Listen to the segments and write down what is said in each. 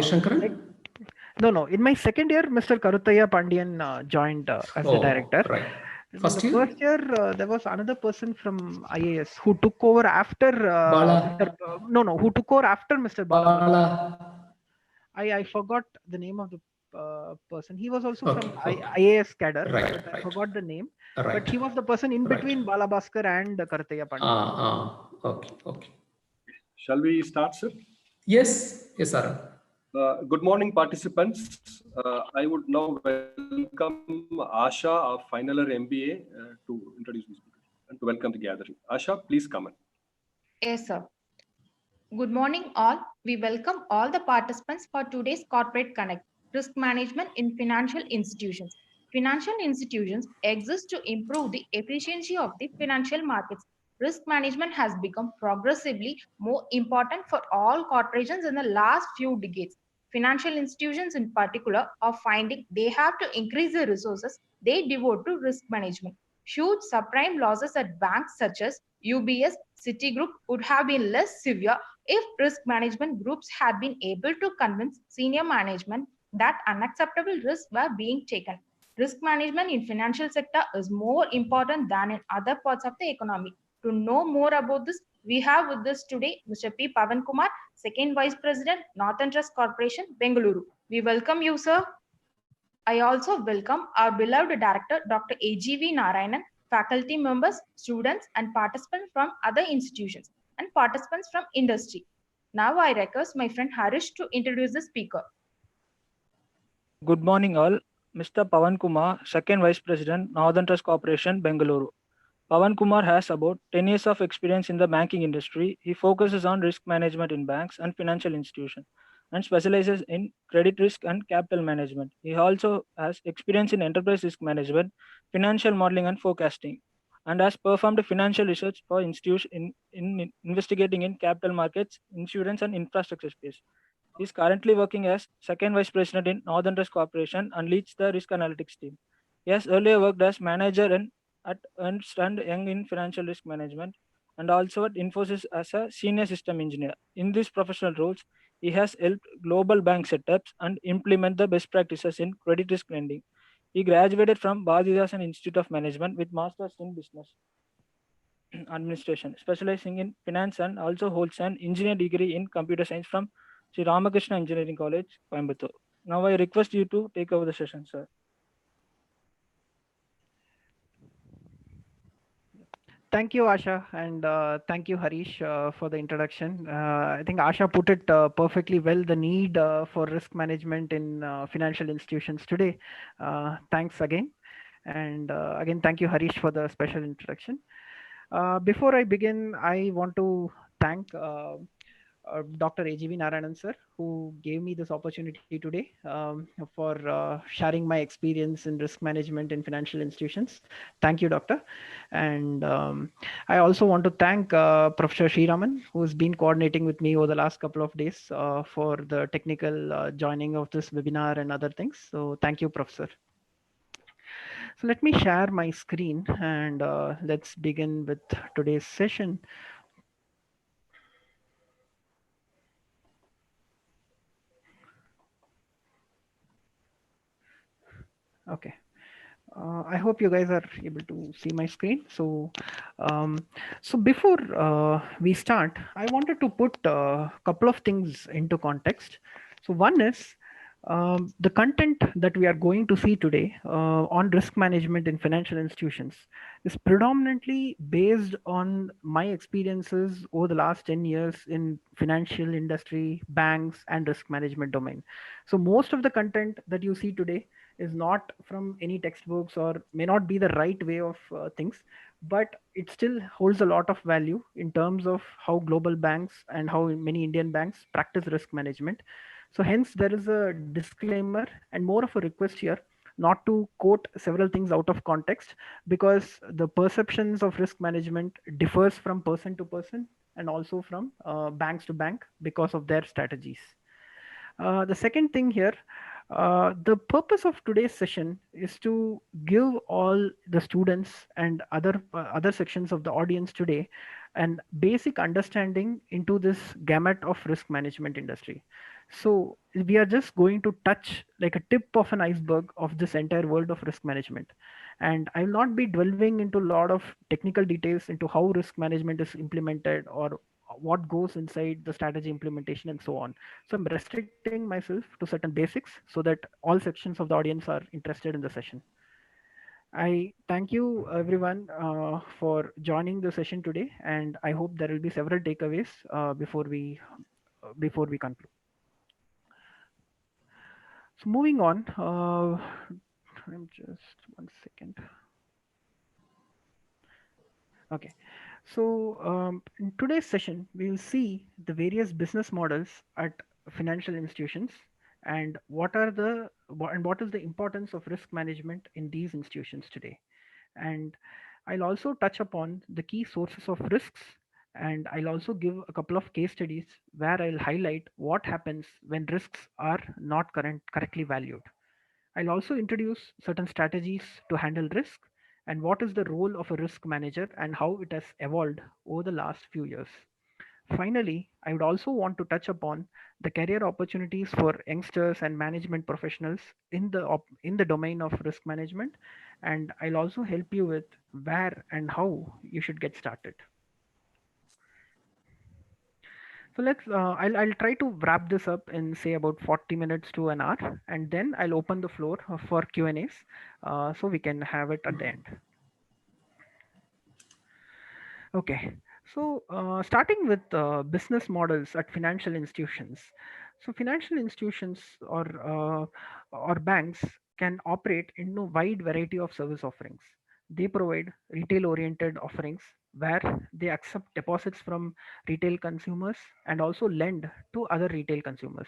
Shankaran? No. In my second year, Mr. Karutaya Pandian joined as a director. Right. In First the year? first year, there was another person from IAS who took over after Bala. who took over after Mr. Bala. Bala. I forgot the name of the person. He was also from Okay. IAS cadre, Right. but I forgot the name. But Right. he was the person in Right. between Bala Bhaskar and Karutaya Pandian. Okay. Shall we start, sir? Yes, Aaron. Good morning, participants. I would now welcome Asha, our final year MBA, to introduce this and to welcome the gathering. Asha, please come in. Yes, sir. Good morning, all. We welcome all the participants for today's Corporate Connect, Risk Management in Financial Institutions. Financial institutions exist to improve the efficiency of the financial markets. Risk management has become progressively more important for all corporations in the last few decades. Financial institutions in particular are finding they have to increase the resources they devote to risk management. Huge subprime losses at banks such as UBS, Citigroup would have been less severe if risk management groups had been able to convince senior management that unacceptable risks were being taken. Risk management in financial sector is more important than in other parts of the economy. To know more about this, we have with us today Mr. P. Pavan Kumar, Second Vice President, Northern Trust Corporation, Bengaluru. We welcome you, sir. I also welcome our beloved director, Dr. A.G.V. Narayanan, faculty members, students, and participants from other institutions and participants from industry. Now I request my friend Harish to introduce the speaker. Good morning, all. Mr. Pavan Kumar, Second Vice President, Northern Trust Corporation, Bengaluru. Pavan Kumar has about 10 years of experience in the banking industry. He focuses on risk management in banks and financial institutions and specializes in credit risk and capital management. He also has experience in enterprise risk management, financial modeling and forecasting, and has performed financial research for institutions in investigating in capital markets, insurance and infrastructure space. He is currently working as Second Vice President in Northern Trust Corporation and leads the risk analytics team. He has earlier worked as manager at Ernst and Young in financial risk management and also at Infosys as a senior system engineer. In these professional roles, he has helped global bank setups and implement the best practices in credit risk lending. He graduated from Bhadirasan Institute of Management with Masters in Business Administration, specializing in finance, and also holds an engineering degree in computer science from Sri Ramakrishna Engineering College, Coimbatore. Now I request you to take over the session, sir. Thank you, Asha, and thank you, Harish, for the introduction. I think Asha put it perfectly well, the need for risk management in financial institutions today. Thanks again. And again, thank you, Harish, for the special introduction. Before I begin, I want to thank Dr. A.G.V. Narayanan sir, who gave me this opportunity today for sharing my experience in risk management in financial institutions. Thank you, Doctor. And I also want to thank Professor Sriraman, who's been coordinating with me over the last couple of days for the technical joining of this webinar and other things. So thank you, Professor. So let me share my screen and let's begin with today's session. Okay. I hope you guys are able to see my screen. So, so before we start, I wanted to put a couple of things into context. So one is the content that we are going to see today on risk management in financial institutions is predominantly based on my experiences over the last 10 years in financial industry, banks, and risk management domain. So most of the content that you see today is not from any textbooks or may not be the right way of things, but it still holds a lot of value in terms of how global banks and how many Indian banks practice risk management. So hence there is a disclaimer and more of a request here not to quote several things out of context, because the perceptions of risk management differs from person to person and also from banks to bank because of their strategies. The second thing here, the purpose of today's session is to give all the students and other sections of the audience today an basic understanding into this gamut of risk management industry. So we are just going to touch like a tip of an iceberg of this entire world of risk management. And I will not be delving into a lot of technical details into how risk management is implemented or what goes inside the strategy implementation and so on. So I'm restricting myself to certain basics so that all sections of the audience are interested in the session. I thank you everyone for joining the session today, and I hope there will be several takeaways before we conclude. So moving on, I'm just one second. Okay, so in today's session, we will see the various business models at financial institutions and what is the importance of risk management in these institutions today. And I'll also touch upon the key sources of risks, and I'll also give a couple of case studies where I'll highlight what happens when risks are not correctly valued. I'll also introduce certain strategies to handle risk and what is the role of a risk manager and how it has evolved over the last few years. Finally, I would also want to touch upon the career opportunities for youngsters and management professionals in the domain of risk management, and I'll also help you with where and how you should get started. So I'll try to wrap this up in say about 40 minutes to an hour, and then I'll open the floor for Q&As, so we can have it at the end. Okay, so starting with business models at financial institutions. So financial institutions or banks can operate in a wide variety of service offerings. They provide retail-oriented offerings where they accept deposits from retail consumers and also lend to other retail consumers.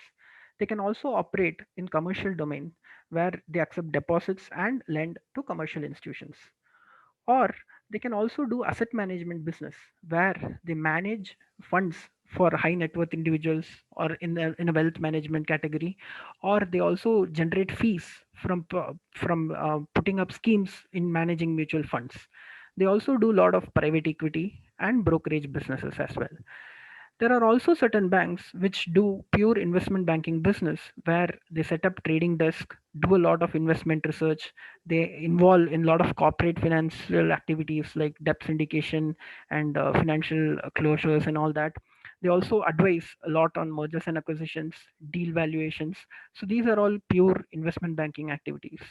They can also operate in commercial domain where they accept deposits and lend to commercial institutions, or they can also do asset management business where they manage funds for high net worth individuals or in a wealth management category, or they also generate fees from putting up schemes in managing mutual funds. They also do a lot of private equity and brokerage businesses as well. There are also certain banks which do pure investment banking business where they set up trading desk, do a lot of investment research. They involve in a lot of corporate financial activities like debt syndication and financial closures and all that. They also advise a lot on mergers and acquisitions, deal valuations. So these are all pure investment banking activities.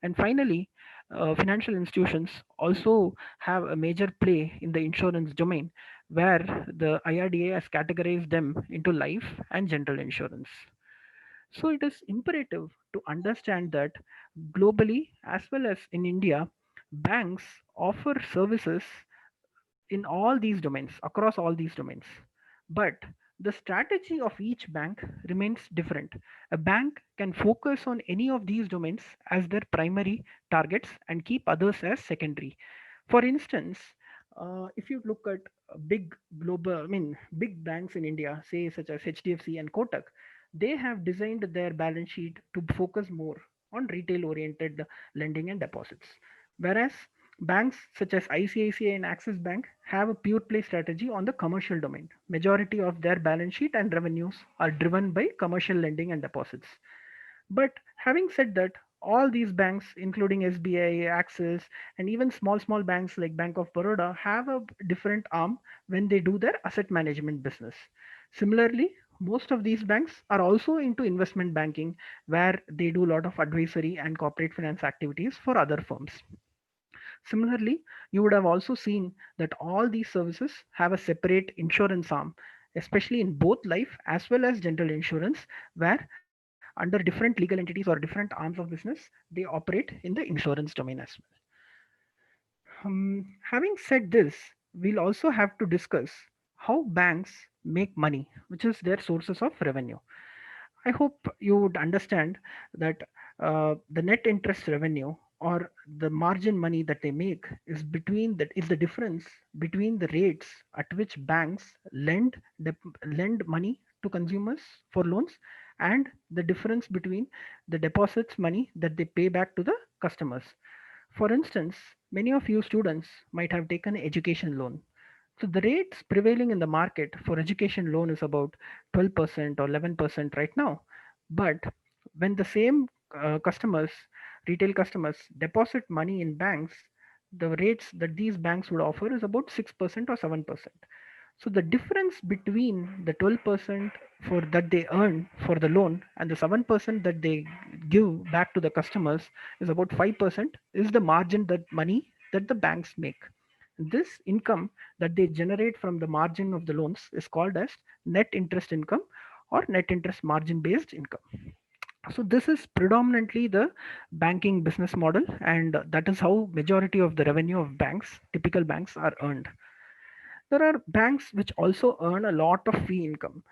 And finally, financial institutions also have a major play in the insurance domain where the IRDA has categorized them into life and general insurance. So it is imperative to understand that globally as well as in India, banks offer services in all these domains, across all these domains. But the strategy of each bank remains different. A bank can focus on any of these domains as their primary targets and keep others as secondary. For instance, if you look at big banks in India, say such as HDFC and Kotak, they have designed their balance sheet to focus more on retail oriented lending and deposits. Whereas banks such as ICICI and Axis Bank have a pure play strategy on the commercial domain. Majority of their balance sheet and revenues are driven by commercial lending and deposits. But having said that, all these banks, including SBI, Axis, and even small banks like Bank of Baroda, have a different arm when they do their asset management business. Similarly, most of these banks are also into investment banking, where they do a lot of advisory and corporate finance activities for other firms. Similarly, you would have also seen that all these services have a separate insurance arm, especially in both life as well as general insurance, where under different legal entities or different arms of business, they operate in the insurance domain as well. Having said this, we'll also have to discuss how banks make money, which is their sources of revenue. I hope you would understand that the net interest revenue or the margin money that they make is the difference between the rates at which banks lend money to consumers for loans and the difference between the deposits money that they pay back to the customers. For instance, many of you students might have taken an education loan. So the rates prevailing in the market for education loan is about 12% or 11% right now. But when the same customers, retail customers, deposit money in banks, the rates that these banks would offer is about 6% or 7%. So the difference between the 12% for that they earn for the loan and the 7% that they give back to the customers is about 5% is the margin that money that the banks make. This income that they generate from the margin of the loans is called as net interest income or net interest margin based income. So this is predominantly the banking business model, and that is how majority of the revenue of banks, typical banks, are earned. There are banks which also earn a lot of fee income.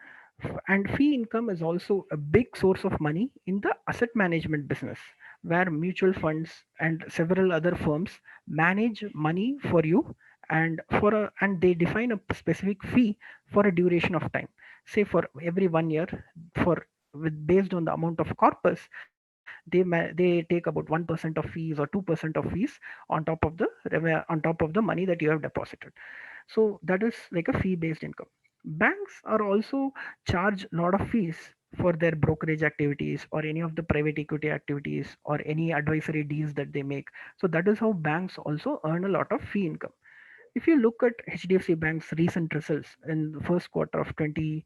And fee income is also a big source of money in the asset management business, where mutual funds and several other firms manage money for you, and they define a specific fee for a duration of time. Say for every 1 year, for with based on the amount of corpus, they take about 1% of fees or 2% of fees on top of on top of the money that you have deposited. So that is like a fee based income. Banks are also charge a lot of fees for their brokerage activities or any of the private equity activities or any advisory deals that they make. So that is how banks also earn a lot of fee income. If you look at HDFC Bank's recent results in the first quarter of 2020,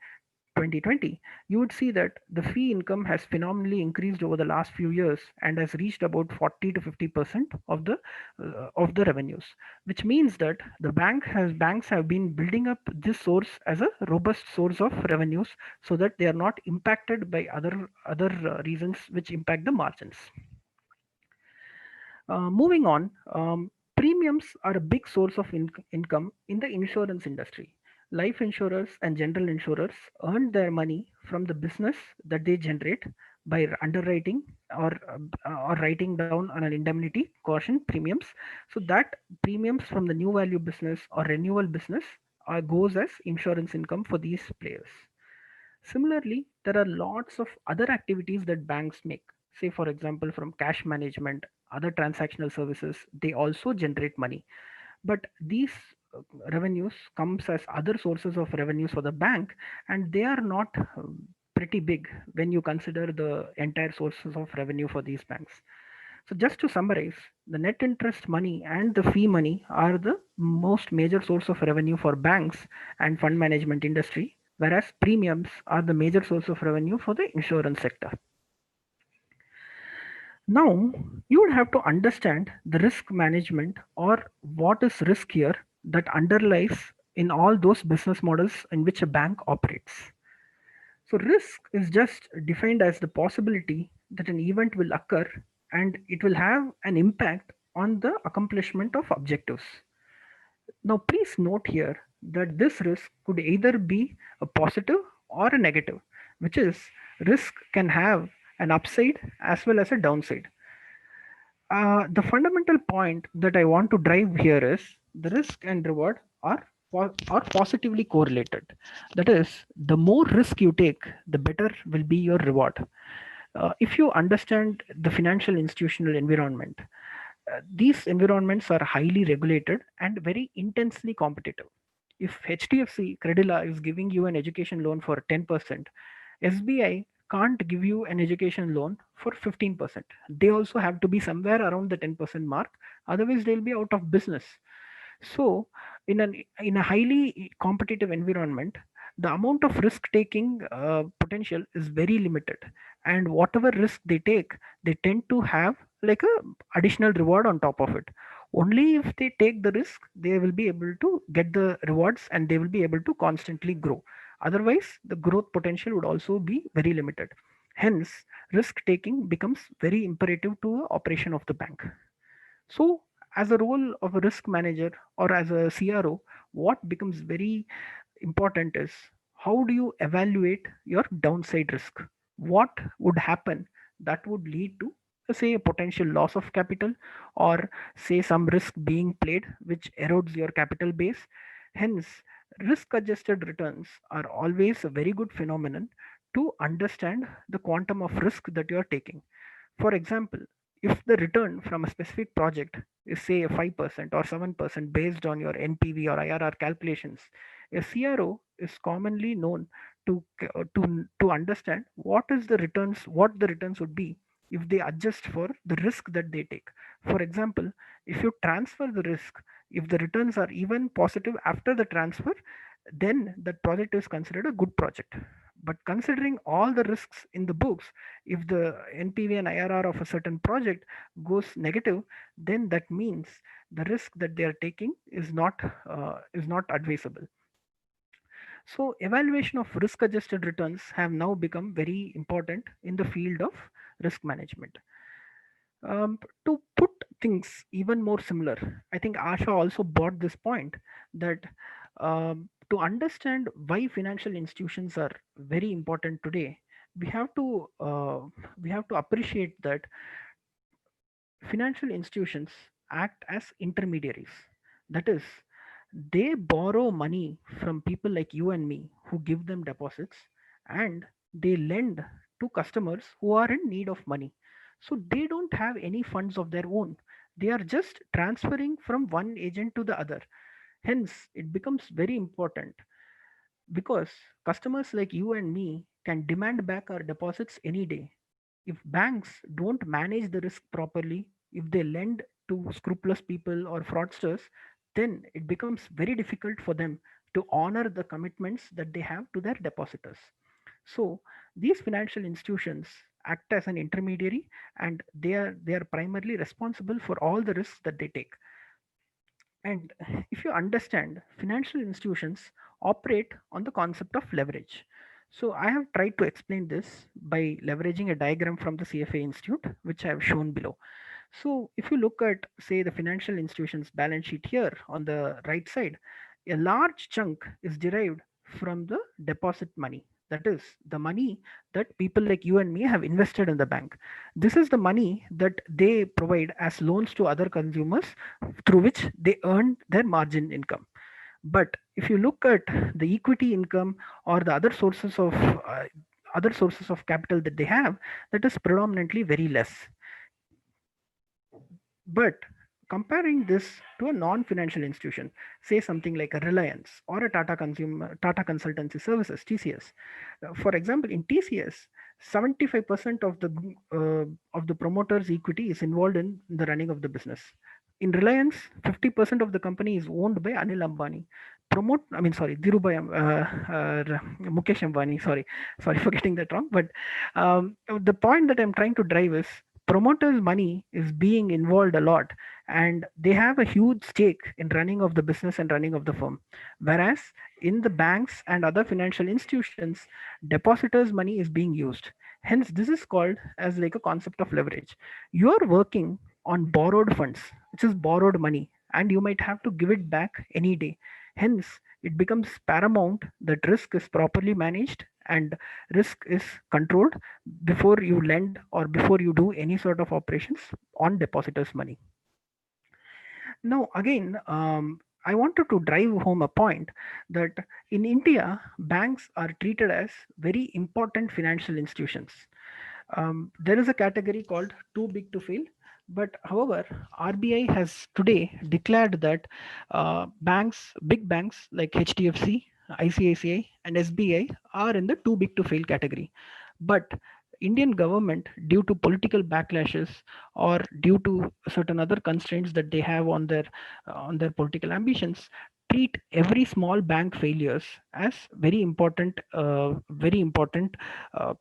you would see that the fee income has phenomenally increased over the last few years and has reached about 40 to 50% of the revenues, which means that the banks have been building up this source as a robust source of revenues so that they are not impacted by other reasons which impact the margins. Moving on, premiums are a big source of income in the insurance industry. Life insurers and general insurers earn their money from the business that they generate by underwriting or writing down on an indemnity caution premiums. So that premiums from the new value business or renewal business goes as insurance income for these players. Similarly, there are lots of other activities that banks make. Say, for example, from cash management, other transactional services, they also generate money. But these revenues comes as other sources of revenues for the bank, and they are not pretty big when you consider the entire sources of revenue for these banks. So just to summarize, the net interest money and the fee money are the most major source of revenue for banks and fund management industry, whereas premiums are the major source of revenue for the insurance sector. Now, you would have to understand the risk management or what is risk here that underlies in all those business models in which a bank operates. So, risk is just defined as the possibility that an event will occur and it will have an impact on the accomplishment of objectives. Now, please note here that this risk could either be a positive or a negative, which is risk can have an upside as well as a downside. The fundamental point that I want to drive here is the risk and reward are positively correlated. That is, the more risk you take, the better will be your reward. If you understand the financial institutional environment, these environments are highly regulated and very intensely competitive. If HDFC Credila is giving you an education loan for 10%, SBI can't give you an education loan for 15%. They also have to be somewhere around the 10% mark, otherwise they'll be out of business. So in a highly competitive environment, the amount of risk taking potential is very limited, and whatever risk they take, they tend to have like a additional reward on top of it. Only if they take the risk, they will be able to get the rewards and they will be able to constantly grow. Otherwise, the growth potential would also be very limited. Hence, risk taking becomes very imperative to the operation of the bank. So, as a role of a risk manager or as a CRO, what becomes very important is how do you evaluate your downside risk? What would happen that would lead to, say, a potential loss of capital, or say some risk being played which erodes your capital base? Hence, risk adjusted returns are always a very good phenomenon to understand the quantum of risk that you are taking. For example, if the return from a specific project is say 5% or 7% based on your NPV or IRR calculations, a CRO is commonly known to understand what the returns would be if they adjust for the risk that they take. For example, if you transfer the risk, if the returns are even positive after the transfer, then that project is considered a good project. But considering all the risks in the books, if the NPV and IRR of a certain project goes negative, then that means the risk that they are taking is not advisable. So evaluation of risk adjusted returns have now become very important in the field of risk management. To put things even more similar, I think Asha also brought this point that to understand why financial institutions are very important today, we have to appreciate that financial institutions act as intermediaries. That is, they borrow money from people like you and me who give them deposits, and they lend to customers who are in need of money. So they don't have any funds of their own. They are just transferring from one agent to the other. Hence, it becomes very important because customers like you and me can demand back our deposits any day. If banks don't manage the risk properly, if they lend to scrupulous people or fraudsters, then it becomes very difficult for them to honor the commitments that they have to their depositors. So these financial institutions act as an intermediary, and they are primarily responsible for all the risks that they take. And if you understand, financial institutions operate on the concept of leverage. So I have tried to explain this by leveraging a diagram from the CFA Institute, which I have shown below. So if you look at, say, the financial institution's balance sheet here on the right side, a large chunk is derived from the deposit money. That is the money that people like you and me have invested in the bank. This is the money that they provide as loans to other consumers through which they earn their margin income. But if you look at the equity income or the other sources of capital that they have, that is predominantly very less. But comparing this to a non-financial institution, say something like a Reliance or a Tata Consultancy Services (TCS), for example, in TCS, 75% of the promoter's equity is involved in the running of the business. In Reliance, 50% of the company is owned by Anil Ambani. Dhirubhai, Mukesh Ambani. Sorry for getting that wrong. But the point that I'm trying to drive is promoters' money is being involved a lot, and they have a huge stake in running of the business and running of the firm. Whereas in the banks and other financial institutions, depositors' money is being used. Hence, this is called as like a concept of leverage. You are working on borrowed funds, which is borrowed money, and you might have to give it back any day. Hence, it becomes paramount that risk is properly managed and risk is controlled before you lend or before you do any sort of operations on depositors' money. Now, again, I wanted to drive home a point that in India, banks are treated as very important financial institutions. There is a category called too big to fail. But however, RBI has today declared that big banks like HDFC, ICICI, and SBI are in the too big to fail category. But Indian government, due to political backlashes or due to certain other constraints that they have on their political ambitions, treat every small bank failures as very important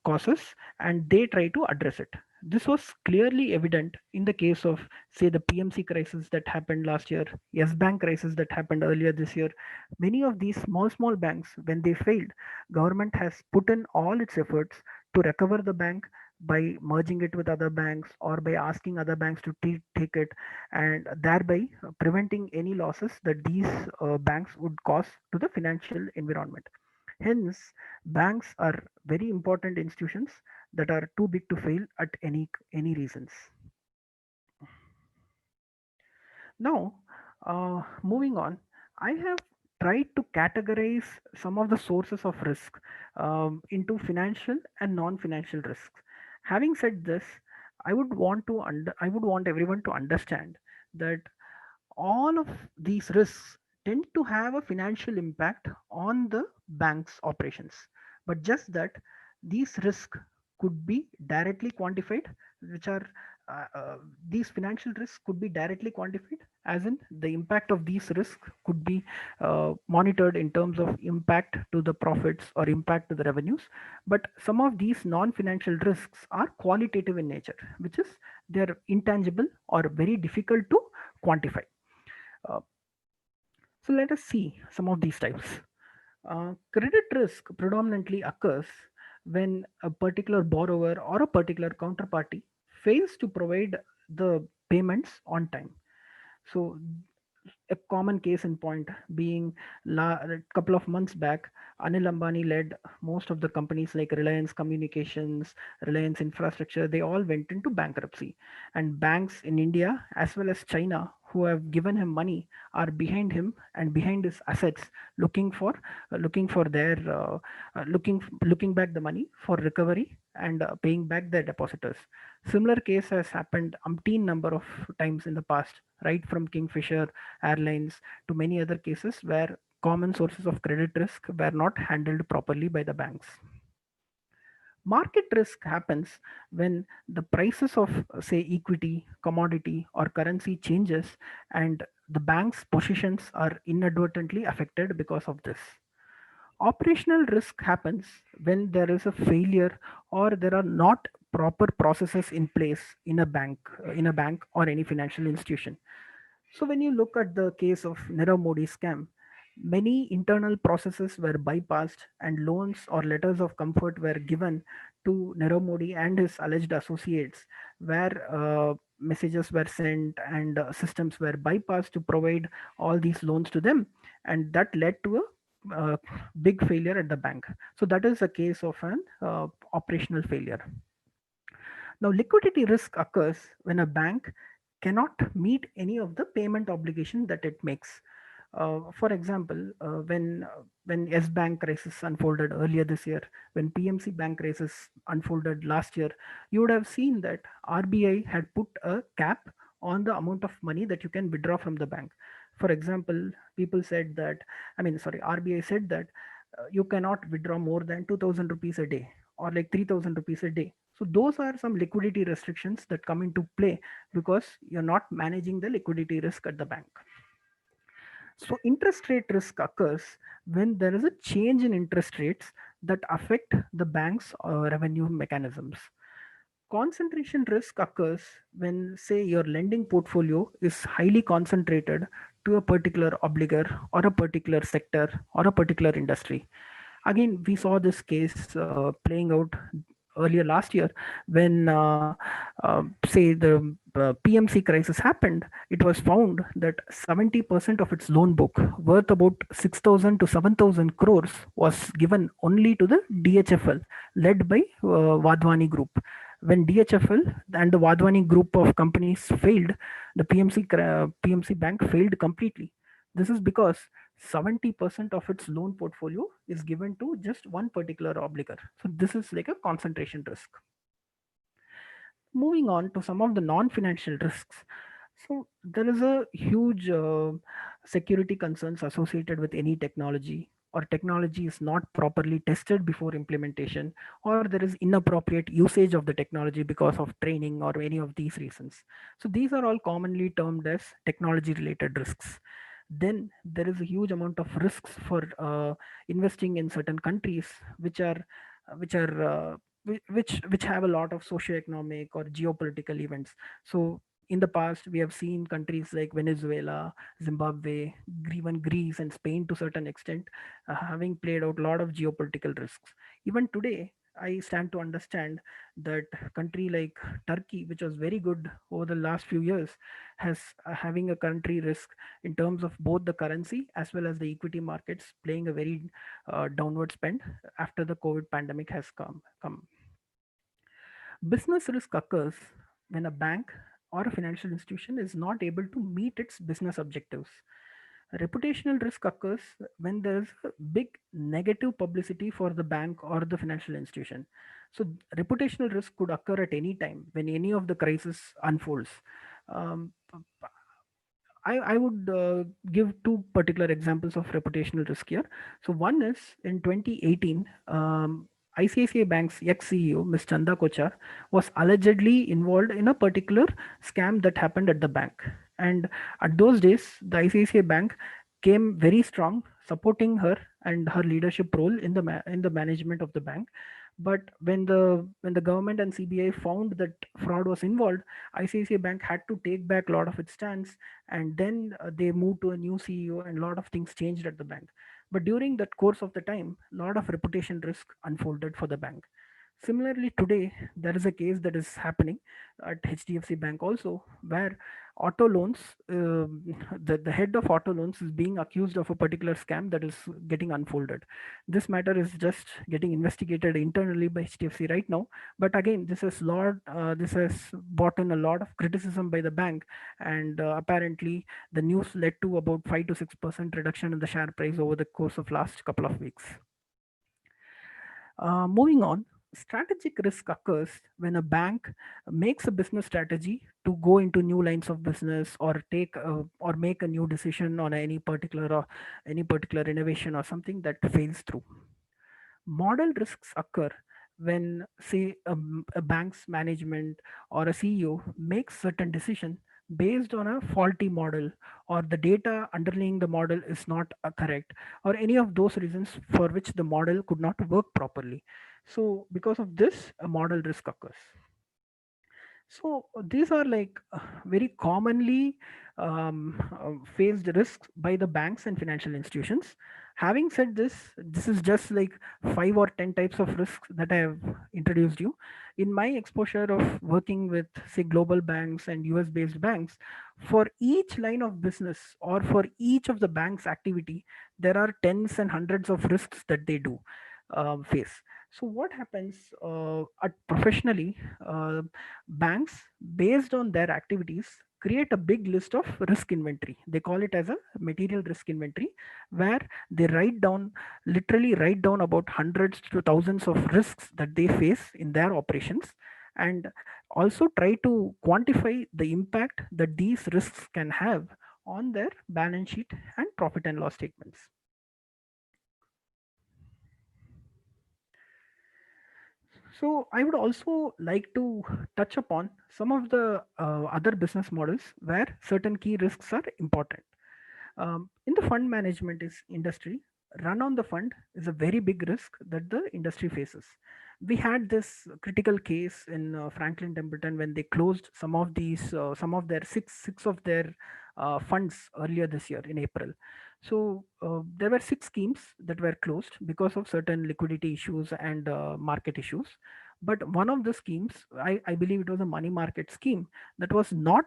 causes, and they try to address it. This was clearly evident in the case of, say, the PMC crisis that happened last year, Yes Bank crisis that happened earlier this year. Many of these small banks, when they failed, government has put in all its efforts to recover the bank by merging it with other banks or by asking other banks to take it, and thereby preventing any losses that these banks would cause to the financial environment. Hence, banks are very important institutions that are too big to fail at any reasons. Now, moving on, I have tried to categorize some of the sources of risk into financial and non-financial risks. Having said this, I would want everyone to understand that all of these risks tend to have a financial impact on the bank's operations, but just that these risks could be directly quantified, which are these financial risks could be directly quantified, as in the impact of these risks could be monitored in terms of impact to the profits or impact to the revenues. But some of these non-financial risks are qualitative in nature, which is they're intangible or very difficult to quantify. uh, so let us see some of these types. Credit risk predominantly occurs when a particular borrower or a particular counterparty fails to provide the payments on time. So a common case in point being a couple of months back, Anil Ambani led most of the companies like Reliance Communications, Reliance Infrastructure, they all went into bankruptcy. And banks in India as well as China who have given him money are behind him and behind his assets, looking for looking back the money for recovery and paying back their depositors. Similar case has happened umpteen number of times in the past, right from Kingfisher Airlines to many other cases where common sources of credit risk were not handled properly by the banks. Market risk happens when the prices of, say, equity, commodity, or currency changes, and the bank's positions are inadvertently affected because of this. Operational risk happens when there is a failure or there are not proper processes in place in a bank or any financial institution. So when you look at the case of Nirav Modi scam, many internal processes were bypassed and loans or letters of comfort were given to Nirav Modi and his alleged associates, where messages were sent and systems were bypassed to provide all these loans to them, and that led to a big failure at the bank. So that is a case of an operational failure. Now, liquidity risk occurs when a bank cannot meet any of the payment obligation that it makes. For example, when S Bank crisis unfolded earlier this year, when PMC Bank crisis unfolded last year, you would have seen that RBI had put a cap on the amount of money that you can withdraw from the bank. For example, people said that, RBI said that you cannot withdraw more than 2,000 rupees a day or like 3,000 rupees a day. So those are some liquidity restrictions that come into play because you're not managing the liquidity risk at the bank. So interest rate risk occurs when there is a change in interest rates that affect the bank's revenue mechanisms. Concentration risk occurs when, say, your lending portfolio is highly concentrated to a particular obligor or a particular sector or a particular industry. Again, we saw this case playing out earlier last year when, say, the PMC crisis happened. It was found that 70% of its loan book, worth about 6,000 to 7,000 crores, was given only to the DHFL, led by Wadhwani Group. When DHFL and the Wadhwani group of companies failed, the PMC Bank failed completely. This is because 70% of its loan portfolio is given to just one particular obligor. So this is like a concentration risk. Moving on to some of the non-financial risks. So there is a huge security concerns associated with any technology, or technology is not properly tested before implementation, or there is inappropriate usage of the technology because of training or any of these reasons. So these are all commonly termed as technology related risks. Then there is a huge amount of risks for investing in certain countries which are which have a lot of socioeconomic or geopolitical events. So in the past, we have seen countries like Venezuela, Zimbabwe, even Greece and Spain to a certain extent having played out a lot of geopolitical risks. Even today, I stand to understand that country like Turkey, which was very good over the last few years, has having a country risk in terms of both the currency as well as the equity markets playing a very downward spend after the COVID pandemic has come. Business risk occurs when a bank or a financial institution is not able to meet its business objectives. Reputational risk occurs when there is a big negative publicity for the bank or the financial institution. So reputational risk could occur at any time when any of the crisis unfolds. Um, I would give two particular examples of reputational risk here. So one is in 2018, ICICI Bank's ex-CEO, Ms. Chanda Kochar, was allegedly involved in a particular scam that happened at the bank. And at those days, the ICICI Bank came very strong, supporting her and her leadership role in the management of the bank. But when the government and CBI found that fraud was involved, ICICI Bank had to take back a lot of its stance, and then they moved to a new CEO, and a lot of things changed at the bank. But during that course of the time, a lot of reputation risk unfolded for the bank. Similarly, today there is a case that is happening at HDFC Bank also, where auto loans, the head of auto loans is being accused of a particular scam that is getting unfolded. This matter is just getting investigated internally by HDFC right now. But again, this has brought in a lot of criticism by the bank, and apparently the news led to about 5 to 6% reduction in the share price over the course of last couple of weeks. Moving on, strategic risk occurs when a bank makes a business strategy to go into new lines of business, or or make a new decision on any particular innovation or something that fails through. Model risks occur when, say, a bank's management or a CEO makes certain decision based on a faulty model, or the data underlying the model is not correct, or any of those reasons for which the model could not work properly. So because of this, a model risk occurs. So these are like very commonly faced risks by the banks and financial institutions. Having said this, this is just like 5 or 10 types of risks that I have introduced you. In my exposure of working with, say, global banks and US based banks, for each line of business or for each of the bank's activity, there are tens and hundreds of risks that they do face. So what happens at professionally, banks, based on their activities, create a big list of risk inventory. They call it as a material risk inventory, where they literally write down about hundreds to thousands of risks that they face in their operations, and also try to quantify the impact that these risks can have on their balance sheet and profit and loss statements. So I would also like to touch upon some of the other business models where certain key risks are important. In the fund management industry, run on the fund is a very big risk that the industry faces. We had this critical case in Franklin Templeton when they closed some of their six of their funds earlier this year in April. So there were 6 schemes that were closed because of certain liquidity issues and market issues. But one of the schemes, I believe it was a money market scheme, that was not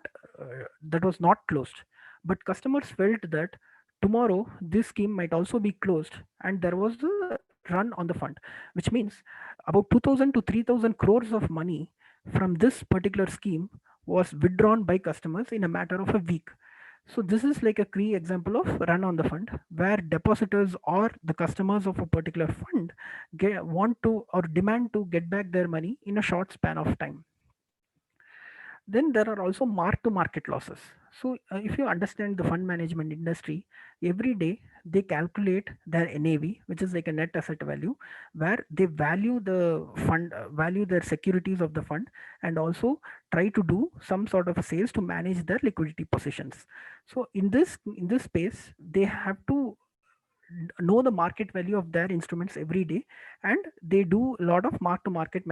closed. But customers felt that tomorrow this scheme might also be closed, and there was a run on the fund, which means about 2,000 to 3,000 crores of money from this particular scheme was withdrawn by customers in a matter of a week. So this is like a key example of run on the fund, where depositors or the customers of a particular fund want to or demand to get back their money in a short span of time. Then there are also mark to market losses. So if you understand the fund management industry, every day they calculate their NAV, which is like a net asset value, where they value the fund, value their securities of the fund, and also try to do some sort of sales to manage their liquidity positions. So in this space, they have to know the market value of their instruments every day, and they do a lot of mark to market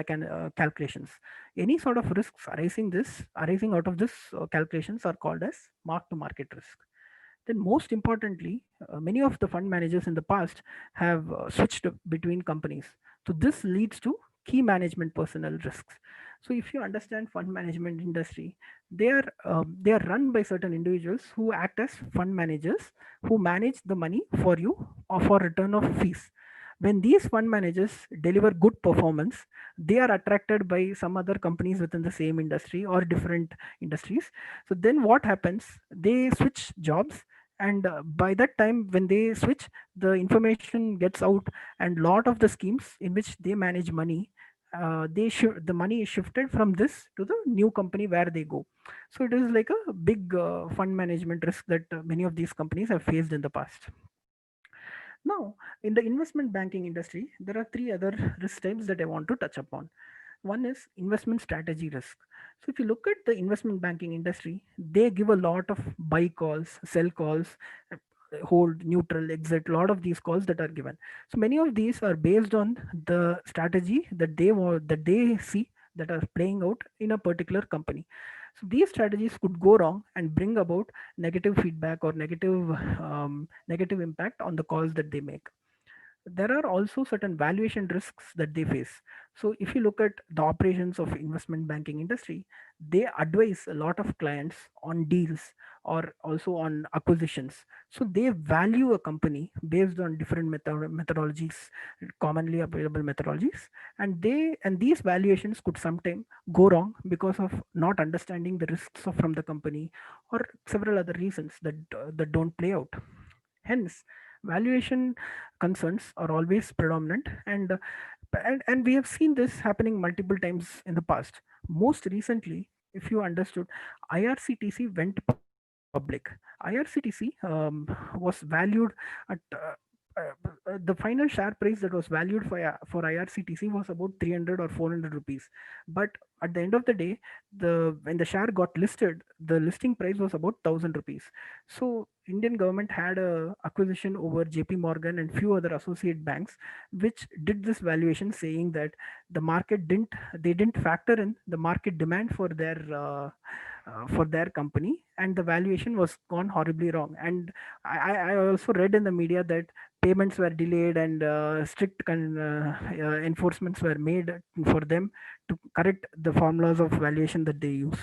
calculations. Any sort of risks arising out of this calculations are called as mark to market risk. Then most importantly, many of the fund managers in the past have switched between companies. So this leads to key management personnel risks. So if you understand fund management industry, they are run by certain individuals who act as fund managers, who manage the money for you or for return of fees. When these fund managers deliver good performance, they are attracted by some other companies within the same industry or different industries. So then what happens? They switch jobs, and by that time when they switch, the information gets out, and lot of the schemes in which they manage money the money is shifted from this to the new company where they go. So it is like a big fund management risk that many of these companies have faced in the past. Now, in the investment banking industry, there are three other risk types that I want to touch upon. One is investment strategy risk. So if you look at the investment banking industry, they give a lot of buy calls, sell calls, uh, hold, neutral, exit, a lot of these calls that are given. So many of these are based on the strategy that they want, that they see that are playing out in a particular company. So these strategies could go wrong and bring about negative feedback or negative impact on the calls that they make. There are also certain valuation risks that they face. So if you look at the operations of investment banking industry, they advise a lot of clients on deals or also on acquisitions. So they value a company based on different methodologies, commonly available methodologies, and these valuations could sometimes go wrong because of not understanding the risks from the company or several other reasons that don't play out. Hence, valuation concerns are always predominant, and we have seen this happening multiple times in the past. Most recently, if you understood, IRCTC went public. IRCTC was valued at the final share price that was valued for IRCTC was about 300 or 400 rupees. But at the end of the day, the when the share got listed, the listing price was about 1,000 rupees. So Indian government had a acquisition over JP Morgan and few other associate banks, which did this valuation, saying that the market didn't factor in the market demand for their company, and the valuation was gone horribly wrong. And I also read in the media that payments were delayed and strict enforcements were made for them to correct the formulas of valuation that they use.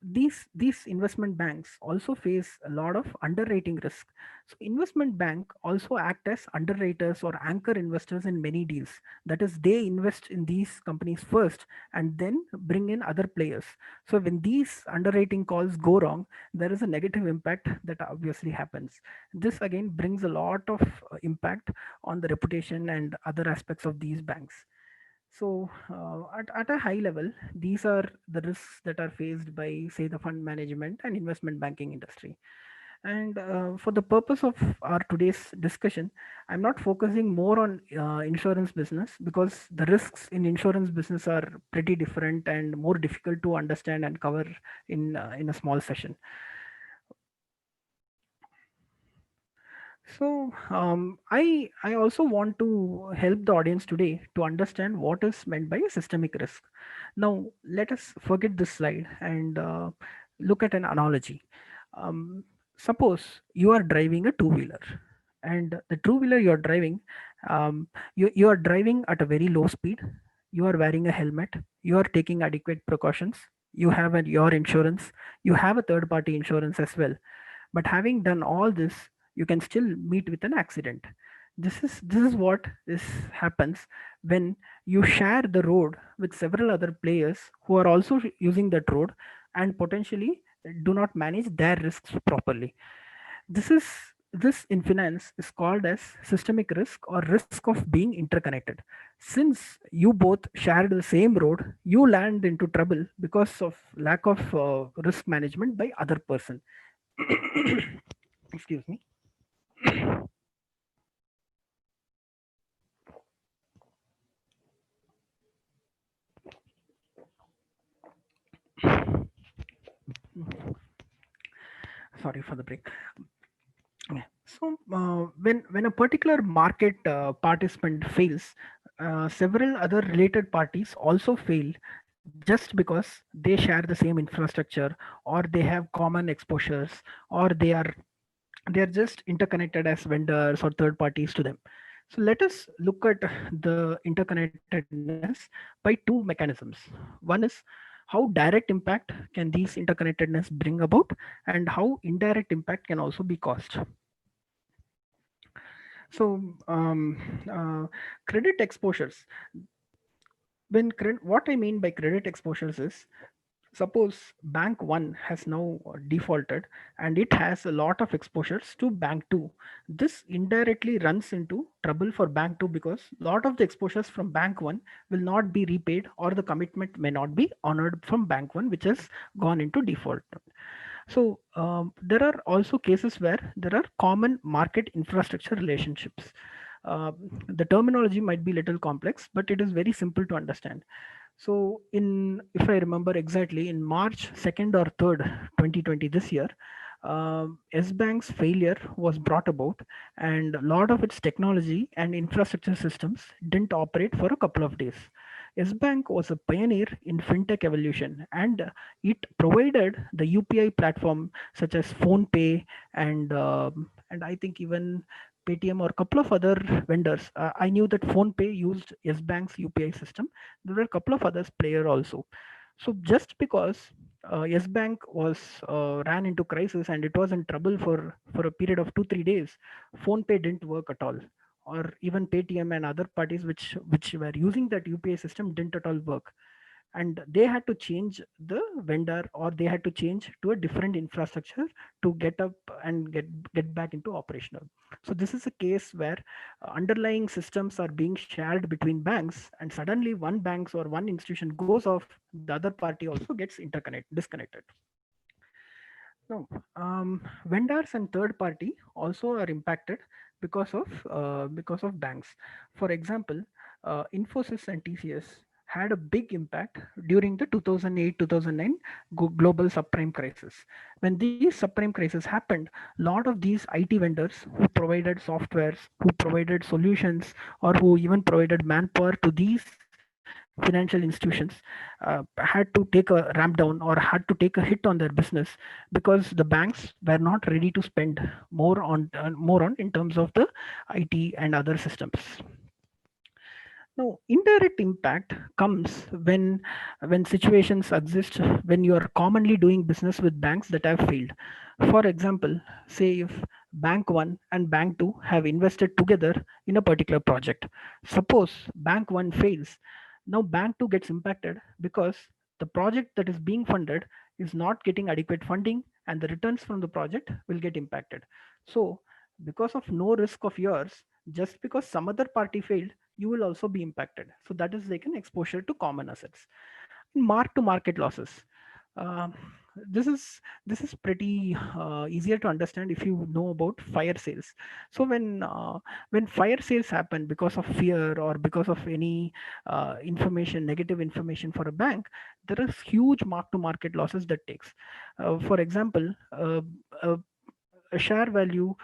These investment banks also face a lot of underwriting risk. So investment bank also act as underwriters or anchor investors in many deals. That is, they invest in these companies first and then bring in other players. So when these underwriting calls go wrong, there is a negative impact that obviously happens. This again brings a lot of impact on the reputation and other aspects of these banks. So, at a high level, these are the risks that are faced by, say, the fund management and investment banking industry. And for the purpose of our today's discussion, I'm not focusing more on insurance business, because the risks in insurance business are pretty different and more difficult to understand and cover in a small session. So I also want to help the audience today to understand what is meant by a systemic risk. Now let us forget this slide and look at an analogy. Um, Suppose you are driving a two-wheeler, and the two-wheeler you are driving, you are driving at a very low speed. You are wearing a helmet. You are taking adequate precautions. You have your insurance. You have a third-party insurance as well. But having done all this, you can still meet with an accident. This is what this happens when you share the road with several other players who are also using that road and potentially do not manage their risks properly. This in finance is called as systemic risk or risk of being interconnected. Since you both shared the same road, you land into trouble because of lack of risk management by other person. Excuse me. Sorry for the break. Yeah. So when a particular market participant fails, several other related parties also fail, just because they share the same infrastructure, or they have common exposures, or they are just interconnected as vendors or third parties to them. So let us look at the interconnectedness by two mechanisms. One is how direct impact can these interconnectedness bring about, and how indirect impact can also be caused. So credit exposures. What I mean by credit exposures is, Suppose bank 1 has now defaulted and it has a lot of exposures to bank 2. This indirectly runs into trouble for bank 2 because a lot of the exposures from bank 1 will not be repaid or the commitment may not be honored from bank 1 which has gone into default. So there are also cases where there are common market infrastructure relationships. The terminology might be a little complex, but it is very simple to understand. So if I remember exactly, in March 2nd or 3rd, 2020, this year, S Bank's failure was brought about, and a lot of its technology and infrastructure systems didn't operate for a couple of days. S Bank was a pioneer in fintech evolution, and it provided the UPI platform such as PhonePe and I think even Paytm or a couple of other vendors. I knew that PhonePe used S Bank's UPI system. There were a couple of others player also. So just because Yes Bank was ran into crisis and it was in trouble for a period of 2-3 days, PhonePe didn't work at all, or even Paytm and other parties which were using that UPI system didn't at all work, and they had to change the vendor or they had to change to a different infrastructure to get up and get back into operational. So this is a case where underlying systems are being shared between banks, and suddenly one banks or one institution goes off, the other party also gets disconnected. No, vendors and third party also are impacted because of banks. For example, Infosys and TCS had a big impact during the 2008-2009 global subprime crisis. When these subprime crises happened, a lot of these IT vendors who provided softwares, who provided solutions, or who even provided manpower to these financial institutions had to take a ramp down or had to take a hit on their business because the banks were not ready to spend more on in terms of the IT and other systems. Now, indirect impact comes when situations exist when you are commonly doing business with banks that have failed. For example, say if Bank 1 and Bank 2 have invested together in a particular project. Suppose Bank 1 fails. Now Bank 2 gets impacted because the project that is being funded is not getting adequate funding and the returns from the project will get impacted. So, because of no risk of yours, just because some other party failed, you will also be impacted. So that is like an exposure to common assets. Mark to market losses. Uh, this is pretty easier to understand if you know about fire sales. So when fire sales happen because of fear or because of any negative information for a bank, there is huge mark to market losses that takes. For example, a share value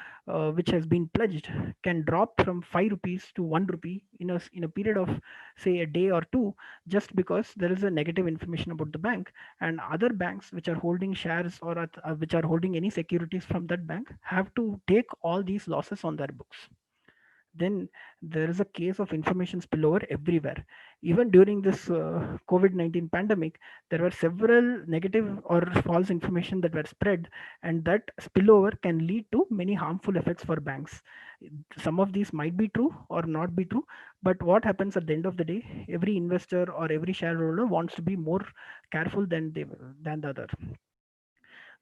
which has been pledged can drop from 5 rupees to 1 rupee in a period of say a day or two, just because there is a negative information about the bank, and other banks which are holding shares or which are holding any securities from that bank have to take all these losses on their books. Then there is a case of information spillover everywhere. Even during this COVID-19 pandemic, there were several negative or false information that were spread, and that spillover can lead to many harmful effects for banks. Some of these might be true or not be true, but what happens at the end of the day, every investor or every shareholder wants to be more careful than the other.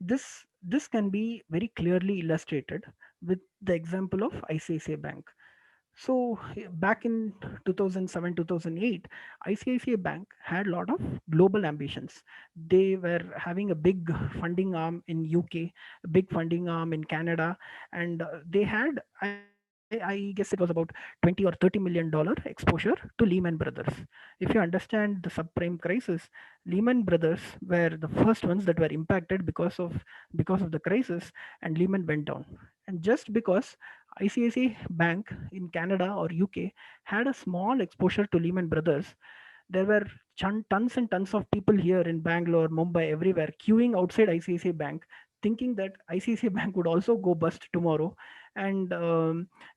This can be very clearly illustrated with the example of ICICI Bank. So back in 2007, 2008, ICICI Bank had a lot of global ambitions. They were having a big funding arm in UK, a big funding arm in Canada, and they had, I guess it was about 20 or 30 million dollar exposure to Lehman Brothers. If you understand the subprime crisis, Lehman Brothers were the first ones that were impacted because of the crisis, and Lehman went down. And just because ICICI Bank in Canada or UK had a small exposure to Lehman Brothers, there were tons and tons of people here in Bangalore, Mumbai, everywhere queuing outside ICICI Bank, thinking that ICICI Bank would also go bust tomorrow, and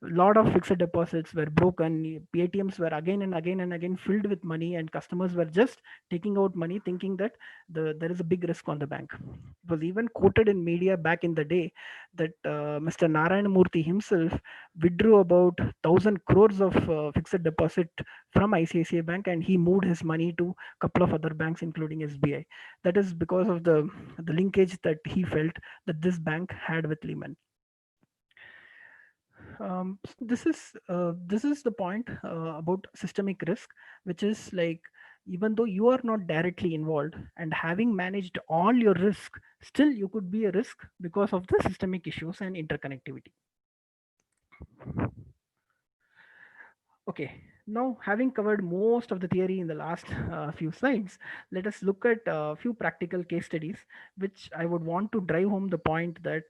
lot of fixed deposits were broken. ATMs were again and again and again filled with money, and customers were just taking out money thinking that there is a big risk on the bank. It was even quoted in media back in the day that Mr. Narayana Murthy himself withdrew about 1,000 crores of fixed deposit from ICICI Bank, and he moved his money to a couple of other banks, including SBI. That is because of the linkage that he felt that this bank had with Lehman. This is the point about systemic risk, which is like, even though you are not directly involved and having managed all your risk, still you could be a risk because of the systemic issues and interconnectivity. Okay, now having covered most of the theory in the last few slides, let us look at a few practical case studies, which I would want to drive home the point that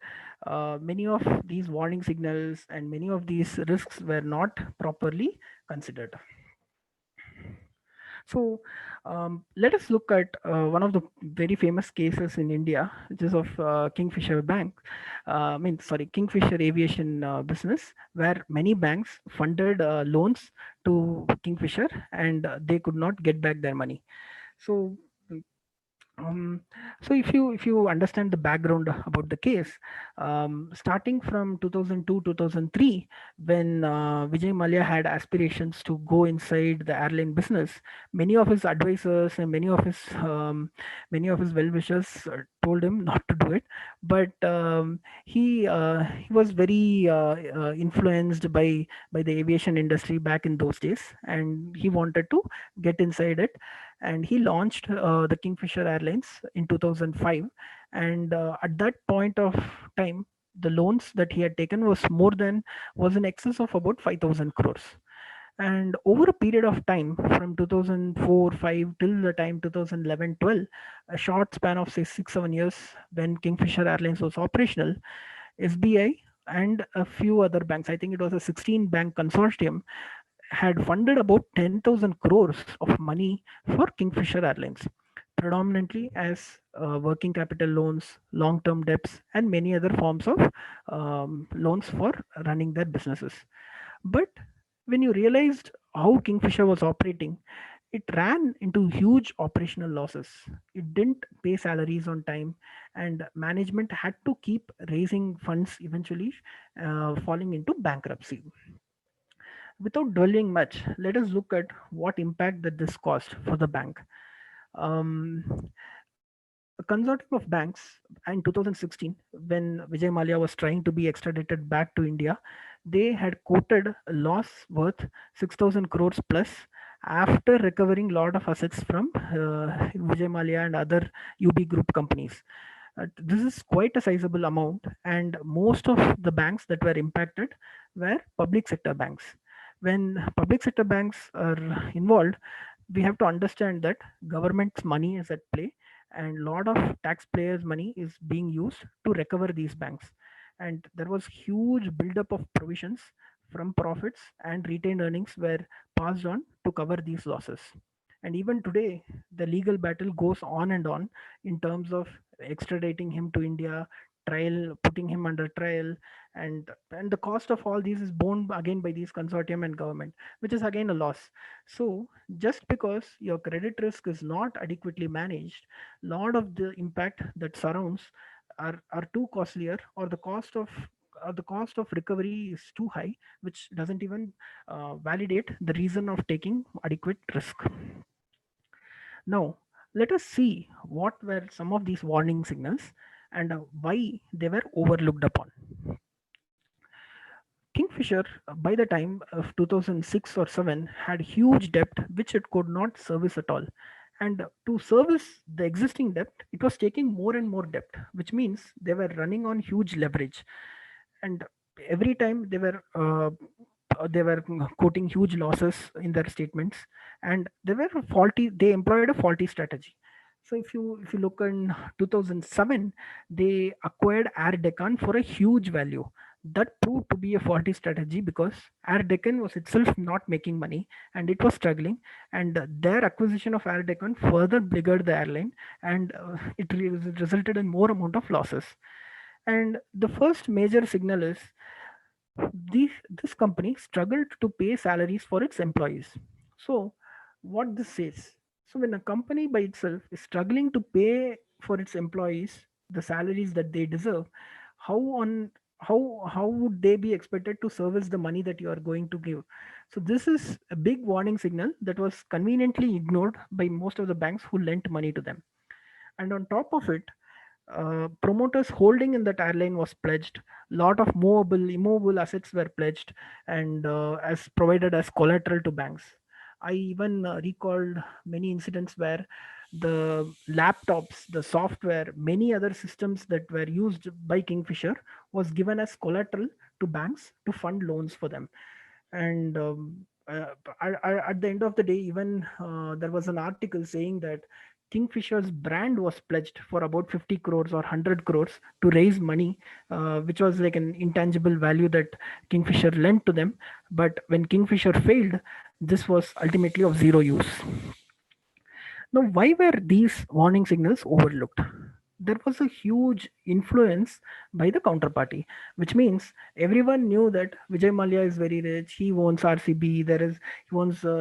many of these warning signals and many of these risks were not properly considered. So let us look at one of the very famous cases in India, which is of Kingfisher Bank. Kingfisher Aviation business, where many banks funded loans to Kingfisher, and they could not get back their money. So um, so if you understand the background about the case, starting from 2002 2003, when Vijay Mallya had aspirations to go inside the airline business, many of his advisors and many of his well-wishers told him not to do it. But he was very influenced by the aviation industry back in those days, and he wanted to get inside it, and he launched the Kingfisher Airlines in 2005. And at that point of time, the loans that he had taken was in excess of about 5,000 crores. And over a period of time from 2004-5 till the time 2011-12, a short span of say 6-7 years, when Kingfisher Airlines was operational, SBI and a few other banks, I think it was a 16 bank consortium, had funded about 10,000 crores of money for Kingfisher Airlines, predominantly as working capital loans, long term debts, and many other forms of loans for running their businesses. But when you realized how Kingfisher was operating, it ran into huge operational losses. It didn't pay salaries on time, and management had to keep raising funds, eventually falling into bankruptcy. Without dwelling much, let us look at what impact that this caused for the bank. Um, a consortium of banks in 2016, when Vijay Mallya was trying to be extradited back to India, they had quoted a loss worth 6,000 crores plus after recovering a lot of assets from Vijay Mallya and other UB group companies. This is quite a sizable amount, and most of the banks that were impacted were public sector banks. When public sector banks are involved, we have to understand that government's money is at play, and a lot of taxpayers' money is being used to recover these banks. And there was huge buildup of provisions from profits, and retained earnings were passed on to cover these losses. And even today, the legal battle goes on and on in terms of extraditing him to India, trial, putting him under trial, and the cost of all these is borne again by these consortium and government, which is again a loss. So just because your credit risk is not adequately managed, lot of the impact that surrounds are too costlier, or the cost of recovery is too high, which doesn't even validate the reason of taking adequate risk. Now, let us see what were some of these warning signals and why they were overlooked upon. Kingfisher, by the time of 2006 or 7, had huge debt which it could not service at all. And to service the existing debt, it was taking more and more debt, which means they were running on huge leverage. And every time they were quoting huge losses in their statements, and they employed a faulty strategy. So if you look in 2007, they acquired Air Deccan for a huge value. That proved to be a faulty strategy because Air Deccan was itself not making money, and it was struggling, and their acquisition of Air Deccan further biggered the airline, and it resulted in more amount of losses. And the first major signal is This company struggled to pay salaries for its employees. So, what this says, so when a company by itself is struggling to pay for its employees the salaries that they deserve, how on how would they be expected to service the money that you are going to give? So this is a big warning signal that was conveniently ignored by most of the banks who lent money to them. And on top of it, promoters holding in that airline was pledged. Lot of movable immovable assets were pledged and as provided as collateral to banks. I even recalled many incidents where the laptops, the software, many other systems that were used by Kingfisher was given as collateral to banks to fund loans for them. And at the end of the day, even there was an article saying that Kingfisher's brand was pledged for about 50 crores or 100 crores to raise money, which was like an intangible value that Kingfisher lent to them. But when Kingfisher failed, this was ultimately of zero use. Now, why were these warning signals overlooked? There was a huge influence by the counterparty, which means everyone knew that Vijay Mallya is very rich. He owns RCB.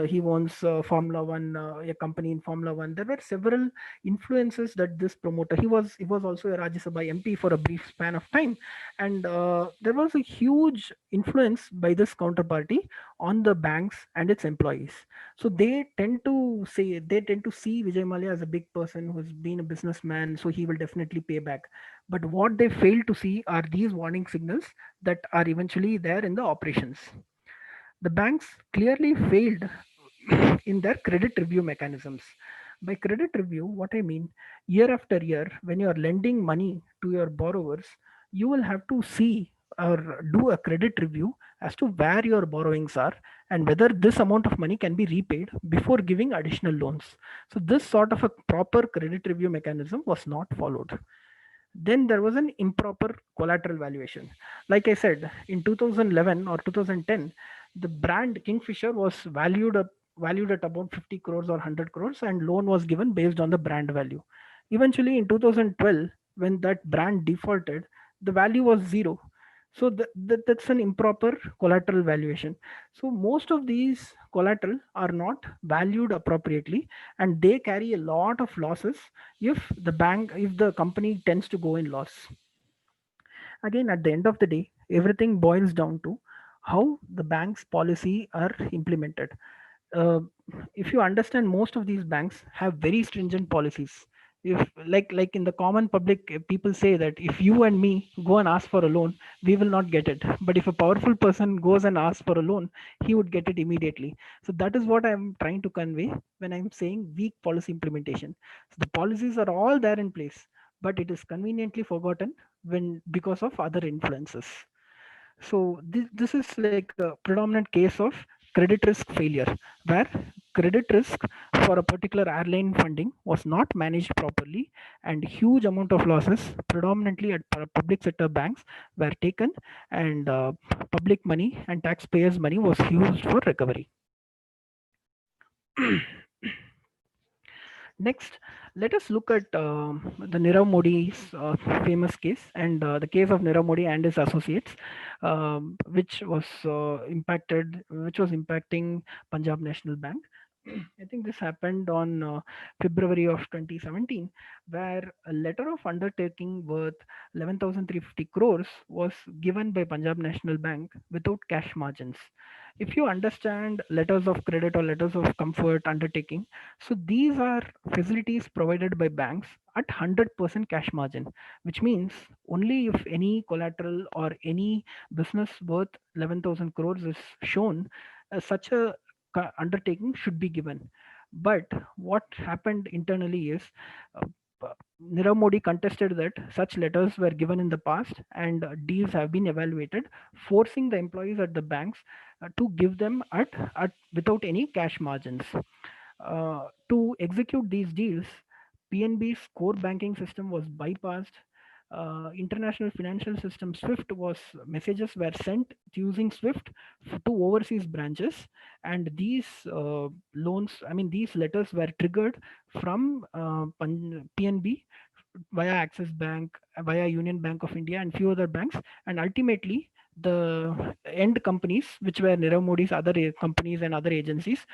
He owns Formula One, a company in Formula One. There were several influences that this promoter. He was also a Rajya Sabha MP for a brief span of time, and there was a huge influence by this counterparty on the banks and its employees. So they tend to see Vijay Mallya as a big person who's been a businessman, so he will definitely pay back. But what they fail to see are these warning signals that are eventually there in the operations. The banks clearly failed in their credit review mechanisms. By credit review, what I mean, year after year, when you are lending money to your borrowers, you will have to see or do a credit review as to where your borrowings are and whether this amount of money can be repaid before giving additional loans. So, this sort of a proper credit review mechanism was not followed. Then there was an improper collateral valuation. Like I said, in 2011 or 2010, the brand Kingfisher was valued at about 50 crores or 100 crores, and loan was given based on the brand value. Eventually, in 2012, when that brand defaulted, the value was zero. So that's an improper collateral valuation. So most of these collateral are not valued appropriately, and they carry a lot of losses if the company tends to go in loss. Again, at the end of the day, everything boils down to how the bank's policy are implemented. uh, if you understand, most of these banks have very stringent policies. If like in the common public, people say that if you and me go and ask for a loan, we will not get it, but if a powerful person goes and asks for a loan, he would get it immediately. So that is what I'm trying to convey when I'm saying weak policy implementation. So the policies are all there in place, but it is conveniently forgotten when because of other influences. So this is like a predominant case of credit risk failure, where credit risk for a particular airline funding was not managed properly, and huge amount of losses, predominantly at public sector banks, were taken, and public money and taxpayers' money was used for recovery. Next, let us look at the Nirav Modi's famous case, and the case of Nirav Modi and his associates, which was impacting Punjab National Bank. I think this happened on February of 2017, where a letter of undertaking worth 11,350 crores was given by Punjab National Bank without cash margins. If you understand letters of credit or letters of comfort undertaking, so these are facilities provided by banks at 100% cash margin, which means only if any collateral or any business worth 11,000 crores is shown, such a undertaking should be given. But what happened internally is, uh, Nirav Modi contested that such letters were given in the past, and deals have been evaluated, forcing the employees at the banks to give them at without any cash margins. To execute these deals, PNB's core banking system was bypassed. International financial system SWIFT was messages were sent using SWIFT to overseas branches, and these these letters were triggered from PNB via Axis Bank, via Union Bank of India, and few other banks, and ultimately the end companies, which were Nirav Modi's other companies and other agencies,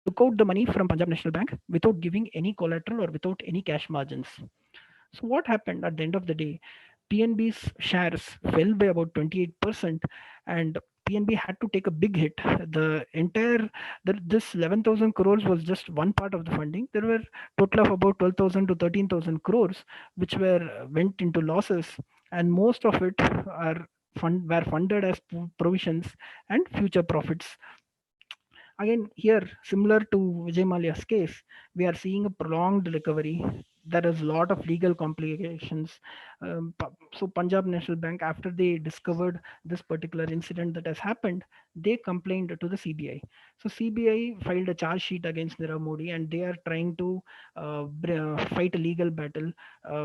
took out the money from Punjab National Bank without giving any collateral or without any cash margins. So what happened at the end of the day? PNB's shares fell by about 28%, and PNB had to take a big hit. This 11,000 crores was just one part of the funding. There were total of about 12,000 to 13,000 crores, which went into losses, and most of it were funded as provisions and future profits. Again, here, similar to Vijay Mallya's case, we are seeing a prolonged recovery. There is a lot of legal complications. So Punjab National Bank, after they discovered this particular incident that has happened, they complained to the CBI. So CBI filed a charge sheet against Nirav Modi, and they are trying to fight a legal battle.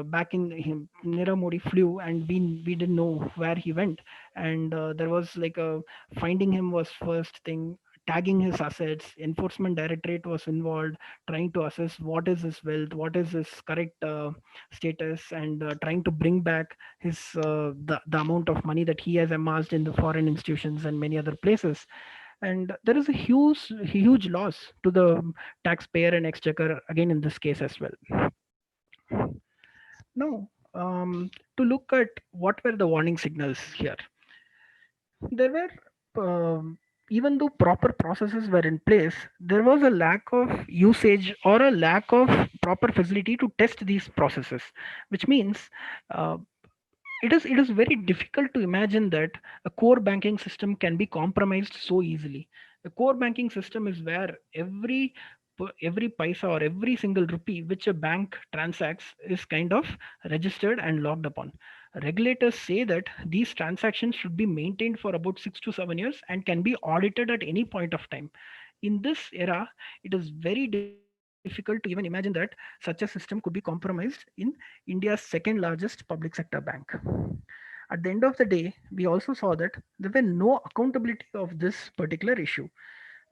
Back in him, Nirav Modi flew, and we didn't know where he went, and there was like a finding him was first thing, tagging his assets. Enforcement directorate was involved, trying to assess what is his wealth, what is his correct status, and trying to bring back the amount of money that he has amassed in the foreign institutions and many other places. And there is a huge loss to the taxpayer and exchequer again in this case as well. Now, to look at what were the warning signals here, there were, even though proper processes were in place, there was a lack of usage or a lack of proper facility to test these processes, which means uh, it is very difficult to imagine that a core banking system can be compromised so easily. The core banking system is where every paisa or every single rupee which a bank transacts is kind of registered and logged upon. Regulators say that these transactions should be maintained for about 6 to 7 years and can be audited at any point of time. In this era, it is very difficult to even imagine that such a system could be compromised in India's second largest public sector bank. At the end of the day, we also saw that there were no accountability of this particular issue.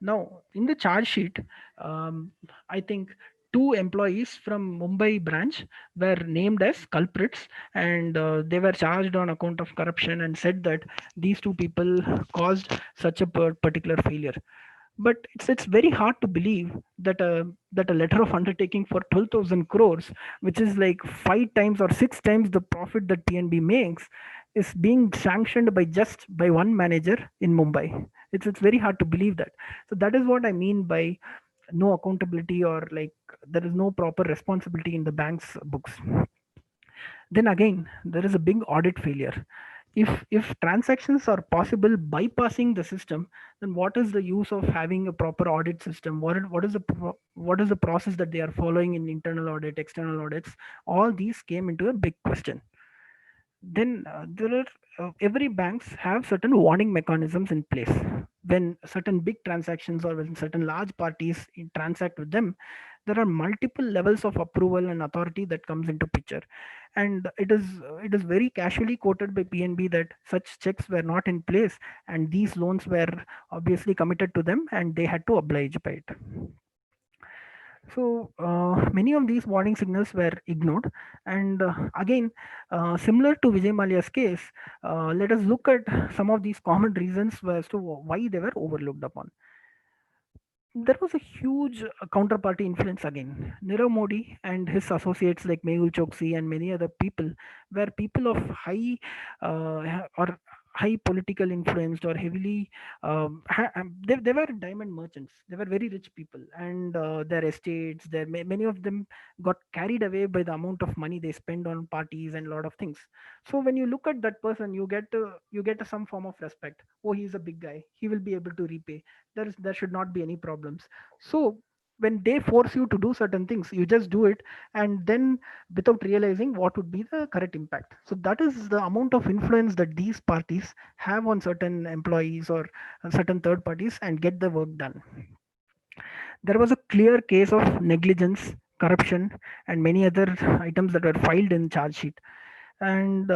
Now, in the charge sheet, I think two employees from Mumbai branch were named as culprits, and they were charged on account of corruption and said that these two people caused such a particular failure. But it's very hard to believe that a letter of undertaking for 12,000 crores, which is like 5 times or 6 times the profit that PNB makes, is being sanctioned by one manager in Mumbai. It's very hard to believe that. So that is what I mean by no accountability, or like there is no proper responsibility in the bank's books. Then again, there is a big audit failure. If transactions are possible bypassing the system, then what is the use of having a proper audit system? What is the process that they are following in internal audit, external audits? All these came into a big question. Then there are every banks have certain warning mechanisms in place. When certain big transactions or when certain large parties transact with them, there are multiple levels of approval and authority that comes into picture. And it is very casually quoted by PNB that such checks were not in place, and these loans were obviously committed to them and they had to oblige by it. So many of these warning signals were ignored. And again, similar to Vijay Mallya's case, let us look at some of these common reasons as to why they were overlooked upon. There was a huge counterparty influence again. Nirav Modi and his associates like Mehul Choksi and many other people were people of or high political influenced or heavily they were diamond merchants. They were very rich people, and their estates, many of them got carried away by the amount of money they spend on parties and a lot of things. So when you look at that person, you get some form of respect. Oh, he's a big guy, he will be able to repay. There should not be any problems. So when they force you to do certain things, you just do it, and then without realizing what would be the correct impact. So that is the amount of influence that these parties have on certain employees or certain third parties and get the work done. There was a clear case of negligence, corruption, and many other items that were filed in charge sheet. And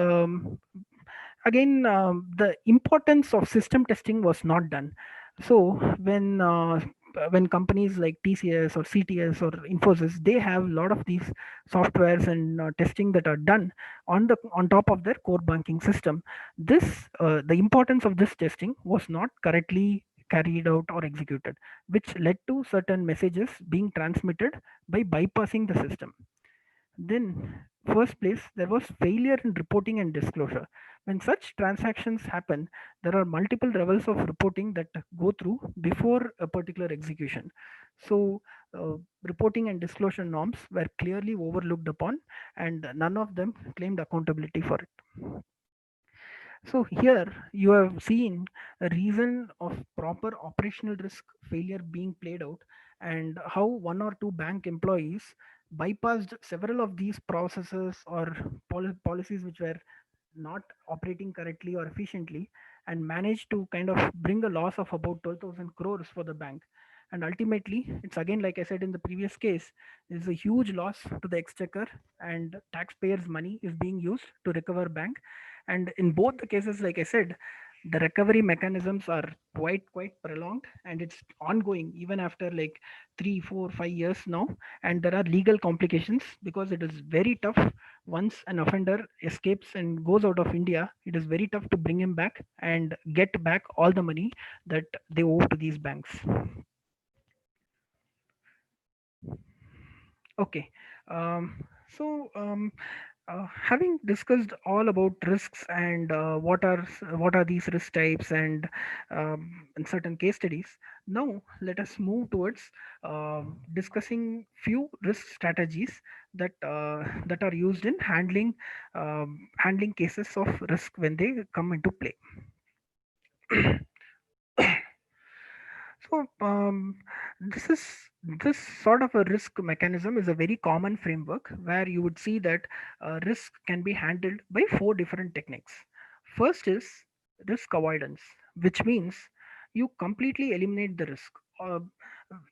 again, the importance of system testing was not done. So when when companies like TCS or CTS or Infosys, they have a lot of these softwares and testing that are done on top of their core banking system. This the importance of this testing was not correctly carried out or executed, which led to certain messages being transmitted by bypassing the system. Then, first place, there was failure in reporting and disclosure. When such transactions happen, there are multiple levels of reporting that go through before a particular execution. So, reporting and disclosure norms were clearly overlooked upon, and none of them claimed accountability for it. So here you have seen a reason of proper operational risk failure being played out, and how one or two bank employees bypassed several of these processes or policies which were not operating correctly or efficiently, and managed to kind of bring a loss of about 12,000 crores for the bank. And ultimately, it's again, like I said in the previous case, is a huge loss to the exchequer, and taxpayers' money is being used to recover bank. And in both the cases, like I said, the recovery mechanisms are quite prolonged, and it's ongoing even after like 3 4 5 years now. And there are legal complications because it is very tough. Once an offender escapes and goes out of India, it is very tough to bring him back and get back all the money that they owe to these banks. Okay. So having discussed all about risks and what are these risk types and certain case studies, now let us move towards discussing few risk strategies that are used in handling cases of risk when they come into play. So this sort of a risk mechanism is a very common framework where you would see that risk can be handled by four different techniques. First is risk avoidance, which means you completely eliminate the risk.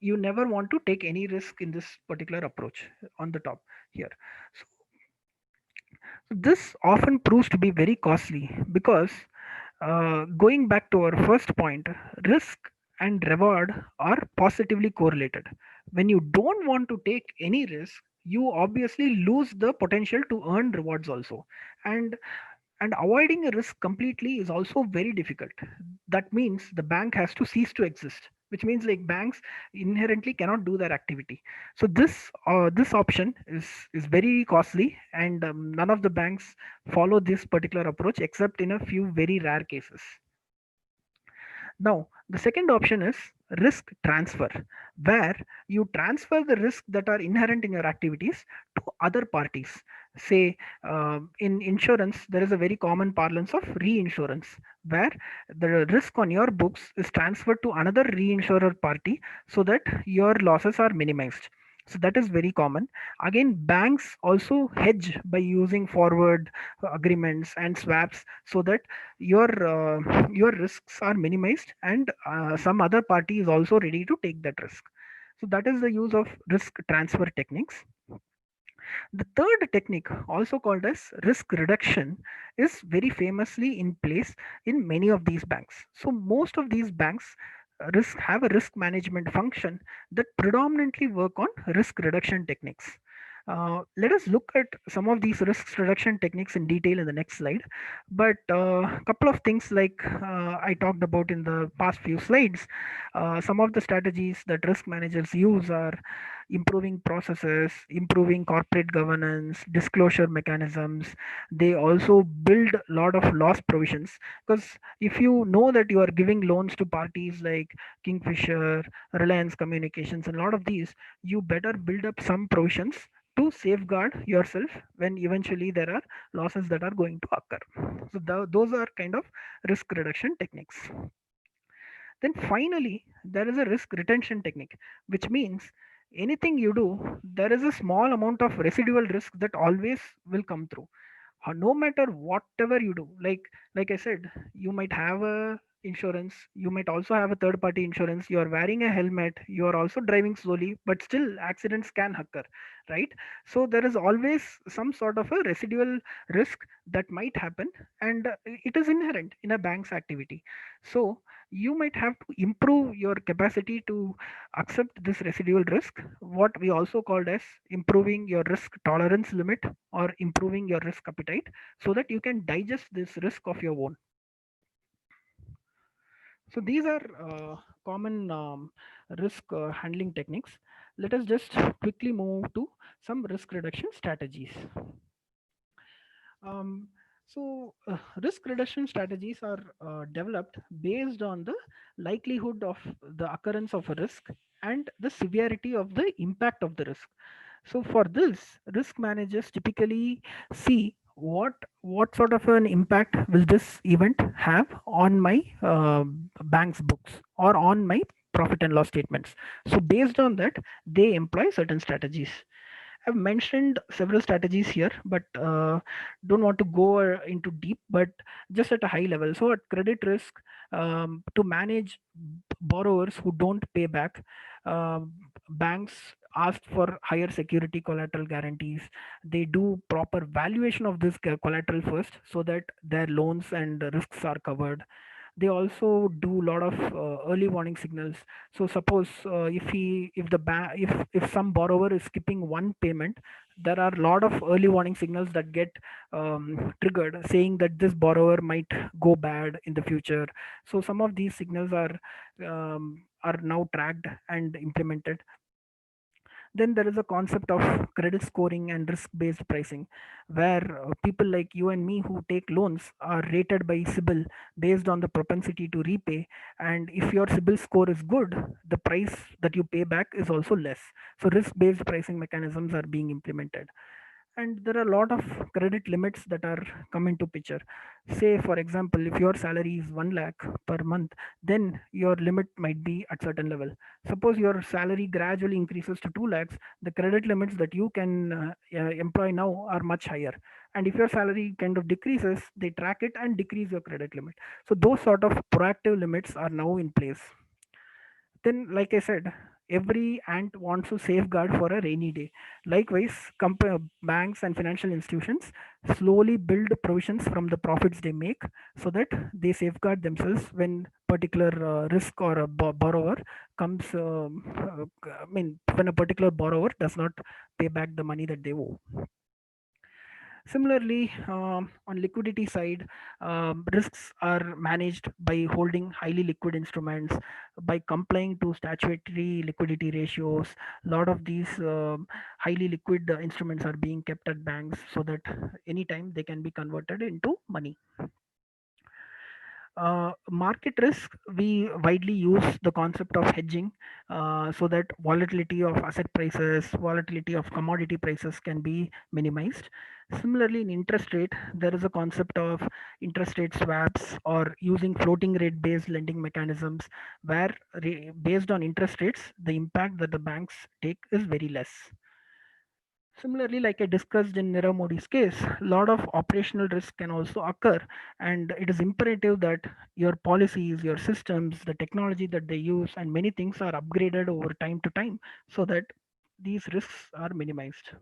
You never want to take any risk in this particular approach on the top here. So this often proves to be very costly because going back to our first point, risk and reward are positively correlated. When you don't want to take any risk, you obviously lose the potential to earn rewards also. And and avoiding a risk completely is also very difficult. That means the bank has to cease to exist, which means like banks inherently cannot do their activity. So this option is very costly, and none of the banks follow this particular approach except in a few very rare cases. Now, the second option is risk transfer, where you transfer the risk that are inherent in your activities to other parties. Say, in insurance, there is a very common parlance of reinsurance, where the risk on your books is transferred to another reinsurer party so that your losses are minimized. So that is very common. Again, banks also hedge by using forward agreements and swaps so that your risks are minimized, and some other party is also ready to take that risk. So that is the use of risk transfer techniques. The third technique, also called as risk reduction, is very famously in place in many of these banks. So most of these banks risk have a risk management function that predominantly work on risk reduction techniques. Let us look at some of these risk reduction techniques in detail in the next slide. But a couple of things like I talked about in the past few slides, some of the strategies that risk managers use are improving processes, improving corporate governance, disclosure mechanisms. They also build a lot of loss provisions, because if you know that you are giving loans to parties like Kingfisher, Reliance Communications, and a lot of these, you better build up some provisions to safeguard yourself when eventually there are losses that are going to occur. So those are kind of risk reduction techniques. Then finally, there is a risk retention technique, which means anything you do, there is a small amount of residual risk that always will come through. No matter whatever you do, like I said, you might have a insurance. You might also have a third party insurance. You are wearing a helmet, you are also driving slowly, but still accidents can occur, right? So there is always some sort of a residual risk that might happen, and it is inherent in a bank's activity. So you might have to improve your capacity to accept this residual risk, what we also called as improving your risk tolerance limit or improving your risk appetite, so that you can digest this risk of your own. So these are common risk handling techniques. Let us just quickly move to some risk reduction strategies. Um, Risk reduction strategies are developed based on the likelihood of the occurrence of a risk and the severity of the impact of the risk. So for this, risk managers typically see what sort of an impact will this event have on my bank's books or on my profit and loss statements. So based on that, they employ certain strategies. I've mentioned several strategies here, but don't want to go into deep, but just at a high level. So, at credit risk, to manage borrowers who don't pay back, banks ask for higher security collateral guarantees. They do proper valuation of this collateral first, so that their loans and risks are covered. They also do a lot of early warning signals. So suppose if the bank, if some borrower is skipping one payment, there are a lot of early warning signals that get triggered, saying that this borrower might go bad in the future. So some of these signals are now tracked and implemented. Then there is a concept of credit scoring and risk based pricing, where people like you and me who take loans are rated by CIBIL based on the propensity to repay. And if your CIBIL score is good, the price that you pay back is also less. So risk based pricing mechanisms are being implemented. And there are a lot of credit limits that are come into picture. Say for example, if your salary is 1 lakh per month, then your limit might be at certain level. Suppose your salary gradually increases to 2 lakhs, the credit limits that you can employ now are much higher. And if your salary kind of decreases, they track it and decrease your credit limit. So those sort of proactive limits are now in place. Then like I said, every ant wants to safeguard for a rainy day. Likewise, banks and financial institutions slowly build provisions from the profits they make, so that they safeguard themselves when particular risk or a borrower comes I mean, when a particular borrower does not pay back the money that they owe. Similarly, on liquidity side, risks are managed by holding highly liquid instruments, by complying to statutory liquidity ratios. A lot of these highly liquid instruments are being kept at banks, so that anytime they can be converted into money. Market risk, we widely use the concept of hedging, so that volatility of asset prices, volatility of commodity prices can be minimized. Similarly, in interest rate, there is a concept of interest rate swaps or using floating rate based lending mechanisms, where based on interest rates, the impact that the banks take is very less. Similarly, like I discussed in Nirav Modi's case, a lot of operational risk can also occur, and it is imperative that your policies, your systems, the technology that they use, and many things are upgraded over time to time, so that these risks are minimized.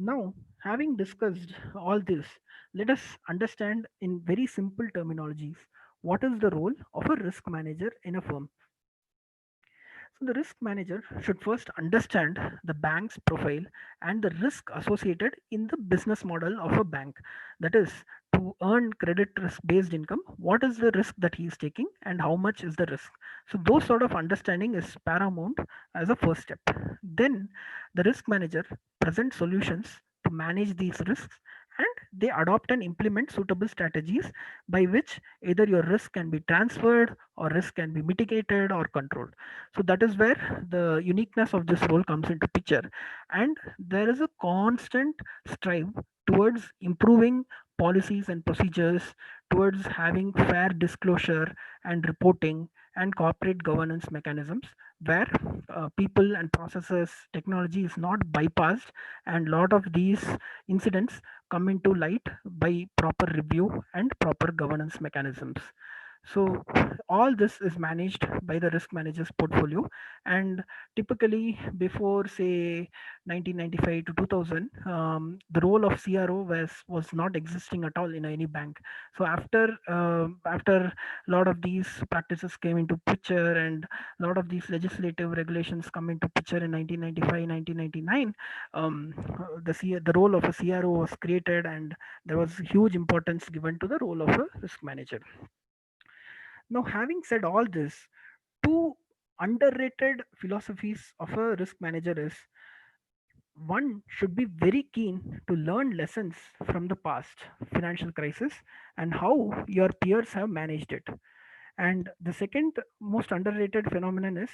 Now, having discussed all this, let us understand in very simple terminologies what is the role of a risk manager in a firm. So the risk manager should first understand the bank's profile and the risk associated in the business model of a bank. That is, to earn credit risk based income, what is the risk that he is taking and how much is the risk. So those sort of understanding is paramount as a first step. Then the risk manager presents solutions to manage these risks, and they adopt and implement suitable strategies by which either your risk can be transferred or risk can be mitigated or controlled. So that is where the uniqueness of this role comes into picture. And there is a constant strive towards improving policies and procedures, towards having fair disclosure and reporting and corporate governance mechanisms, where people and processes, technology is not bypassed, and a lot of these incidents come into light by proper review and proper governance mechanisms. So all this is managed by the risk manager's portfolio, and typically before say 1995 to 2000, the role of CRO was not existing at all in any bank. So after a lot of these practices came into picture and a lot of these legislative regulations come into picture in 1995 1999, the role of a CRO was created, and there was huge importance given to the role of a risk manager. Now, having said all this, two underrated philosophies of a risk manager is: one should be very keen to learn lessons from the past financial crisis and how your peers have managed it. And the second most underrated phenomenon is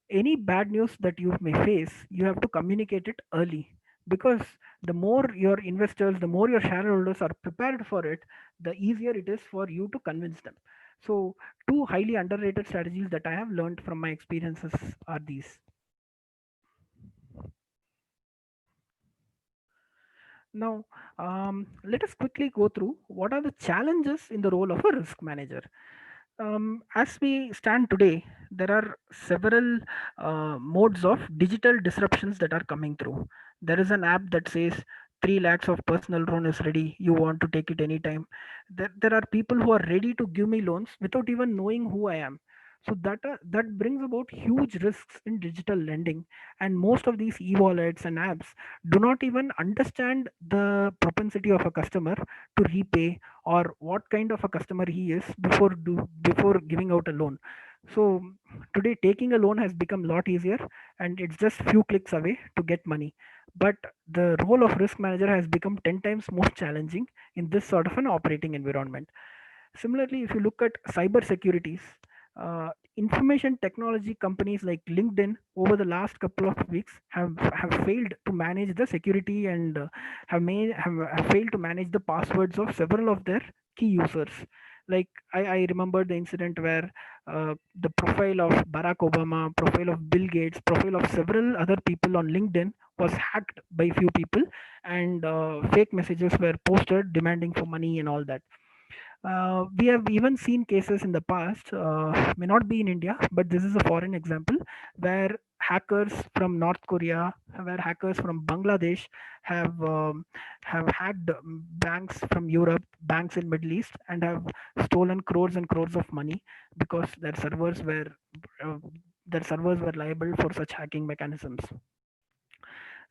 any bad news that you may face, you have to communicate it early, because the more your investors, the more your shareholders are prepared for it, the easier it is for you to convince them. So, two highly underrated strategies that I have learned from my experiences are these. Now, let us quickly go through what are the challenges in the role of a risk manager. As we stand today, there are several modes of digital disruptions that are coming through. There is an app that says 3 lakhs of personal loan is ready. You want to take it anytime. There are people who are ready to give me loans without even knowing who I am. So that brings about huge risks in digital lending, and most of these e-wallets and apps do not even understand the propensity of a customer to repay, or what kind of a customer he is before giving out a loan. So today taking a loan has become a lot easier, and it's just few clicks away to get money. But the role of risk manager has become 10 times more challenging in this sort of an operating environment. Similarly, if you look at cyber securities, information technology companies like LinkedIn over the last couple of weeks have failed to manage the security, and have failed to manage the passwords of several of their key users. Like I remember the incident where the profile of Barack Obama, profile of Bill Gates, profile of several other people on LinkedIn was hacked by few people, and fake messages were posted demanding for money and all that. We have even seen cases in the past, may not be in India, but this is a foreign example, where hackers from North Korea, where hackers from Bangladesh have hacked banks from Europe, banks in Middle East, and have stolen crores and crores of money because uh, their servers were liable for such hacking mechanisms.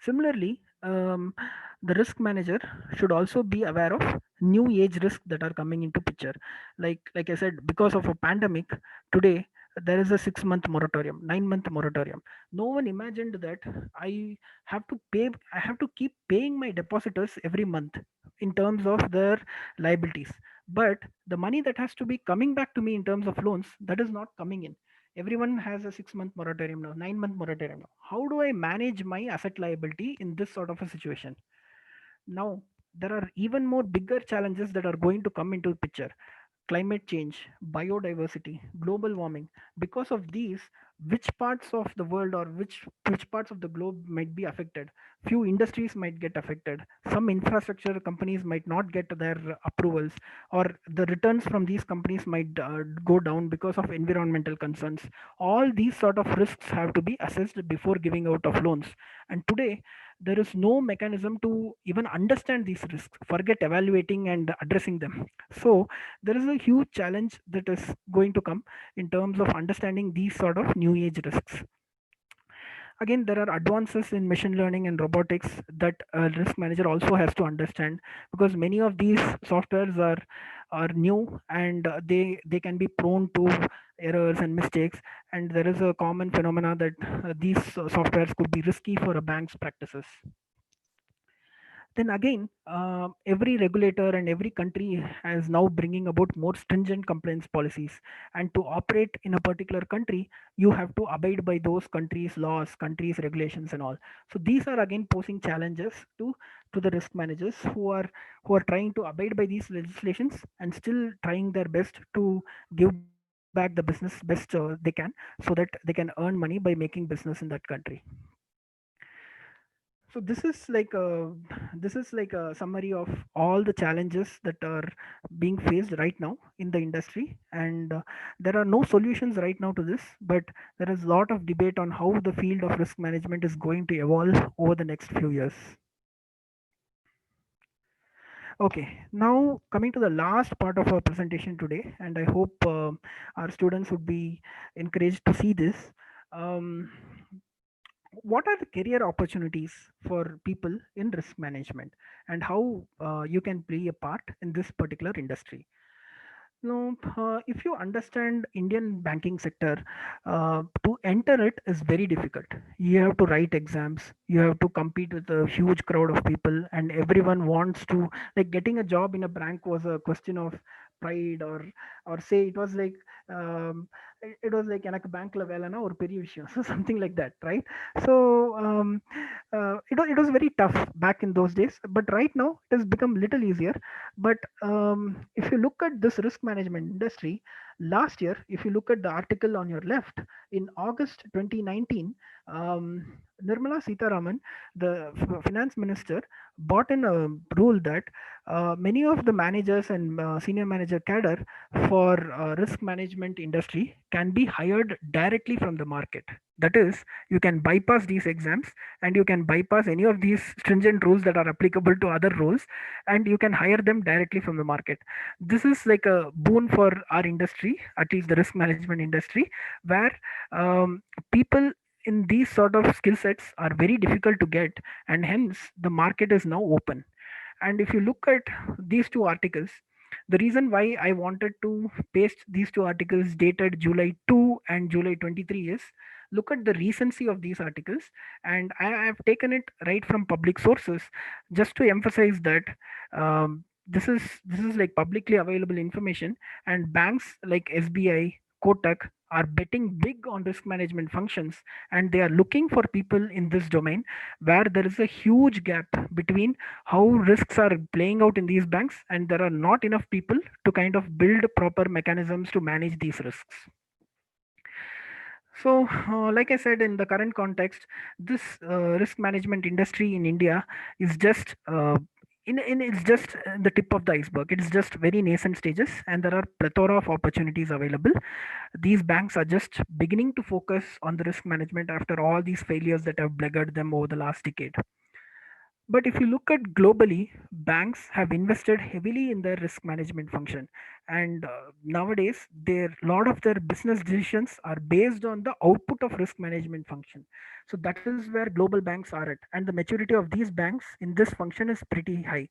Similarly, the risk manager should also be aware of new age risks that are coming into picture. Like I said, because of a pandemic, today there is a 6 month moratorium, 9 month moratorium. No one imagined that I I have to keep paying my depositors every month in terms of their liabilities. But the money that has to be coming back to me in terms of loans, that is not coming in. Everyone has a 6 month moratorium now, 9 month moratorium now. How do I manage my asset liability in this sort of a situation? Now, there are even more bigger challenges that are going to come into the picture: climate change, biodiversity, global warming. Because of these, which parts of the world, or which parts of the globe might be affected? Few industries might get affected. Some infrastructure companies might not get their approvals, or the returns from these companies might go down because of environmental concerns. All these sort of risks have to be assessed before giving out of loans. And today, there is no mechanism to even understand these risks, forget evaluating and addressing them. So there is a huge challenge that is going to come in terms of understanding these sort of new age risks. Again, there are advances in machine learning and robotics that a risk manager also has to understand, because many of these softwares are new, and they can be prone to errors and mistakes, and there is a common phenomena that these softwares could be risky for a bank's practices. Then again, every regulator and every country is now bringing about more stringent compliance policies, and to operate in a particular country, you have to abide by those countries laws, countries regulations and all. So these are again posing challenges to the risk managers who are trying to abide by these legislations and still trying their best to give back the business best they can, so that they can earn money by making business in that country. So this is like a summary of all the challenges that are being faced right now in the industry, and there are no solutions right now to this, but there is a lot of debate on how the field of risk management is going to evolve over the next few years. Okay, now coming to the last part of our presentation today, and I hope our students would be encouraged to see this. Um, what are the career opportunities for people in risk management, and how you can play a part in this particular industry? No, if you understand Indian banking sector, to enter it is very difficult. You have to write exams, you have to compete with a huge crowd of people, and everyone wants to, like, getting a job in a bank was a question of pride, or say it was like, it was like எனக்கு பேங்க்ல வேலைனா ஒரு பெரிய விஷயம், so something like that, right? So it was very tough back in those days, but right now it has become little easier. But if you look at this risk management industry, last year, if you look at the article on your left, in August 2019, um, Nirmala Sitharaman, the finance minister, brought in a rule that many of the managers and senior manager cadre for risk management industry can be hired directly from the market. That is, you can bypass these exams, and you can bypass any of these stringent rules that are applicable to other roles, and you can hire them directly from the market. This is like a boon for our industry, at least the risk management industry, where people in these sort of skill sets are very difficult to get, and hence the market is now open. And if you look at these two articles, the reason why I wanted to paste these two articles dated July 2 and July 23 is, look at the recency of these articles, and I have taken it right from public sources just to emphasize that this is like publicly available information, and banks like SBI, Kotak are betting big on risk management functions, and they are looking for people in this domain, where there is a huge gap between how risks are playing out in these banks, and there are not enough people to kind of build proper mechanisms to manage these risks. So, like I said, in the current context, this risk management industry in India is just it's just the tip of the iceberg. It's just very nascent stages, and there are plethora of opportunities available. These banks are just beginning to focus on the risk management after all these failures that have plagued them over the last decade. But if you look at globally, banks have invested heavily in their risk management function, and nowadays, their lot of their business decisions are based on the output of risk management function. So that is where global banks are at, and the maturity of these banks in this function is pretty high.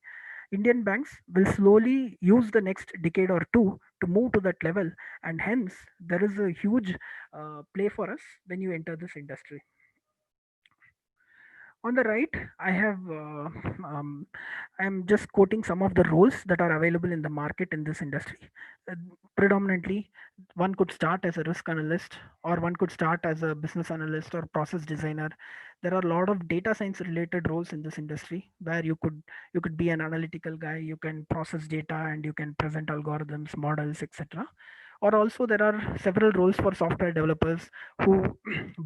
Indian banks will slowly use the next decade or two to move to that level, and hence there is a huge play for us when you enter this industry. On the right, I have I'm just quoting some of the roles that are available in the market in this industry. Uh, Predominantly, one could start as a risk analyst, or one could start as a business analyst or process designer. There are a lot of data science related roles in this industry, where you could be an analytical guy, you can process data, and you can present algorithms, models, etc. Or also there are several roles for software developers who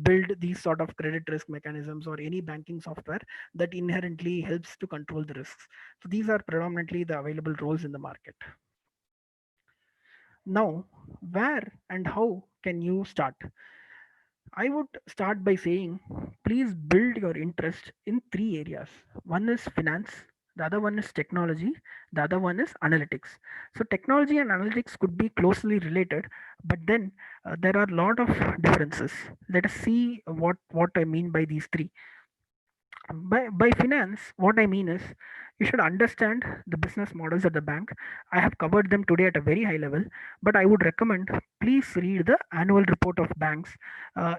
build these sort of credit risk mechanisms, or any banking software that inherently helps to control the risks. So these are predominantly the available roles in the market. Now, where and how can you start? I would start by saying, please build your interest in three areas. One is finance, the other one is technology, the other one is analytics. So, technology and analytics could be closely related, but then there are a lot of differences. Let us see what I mean by these three. By finance, what I mean is, you should understand the business models at the bank. I have covered them today at a very high level, but I would recommend, please read the annual report of banks.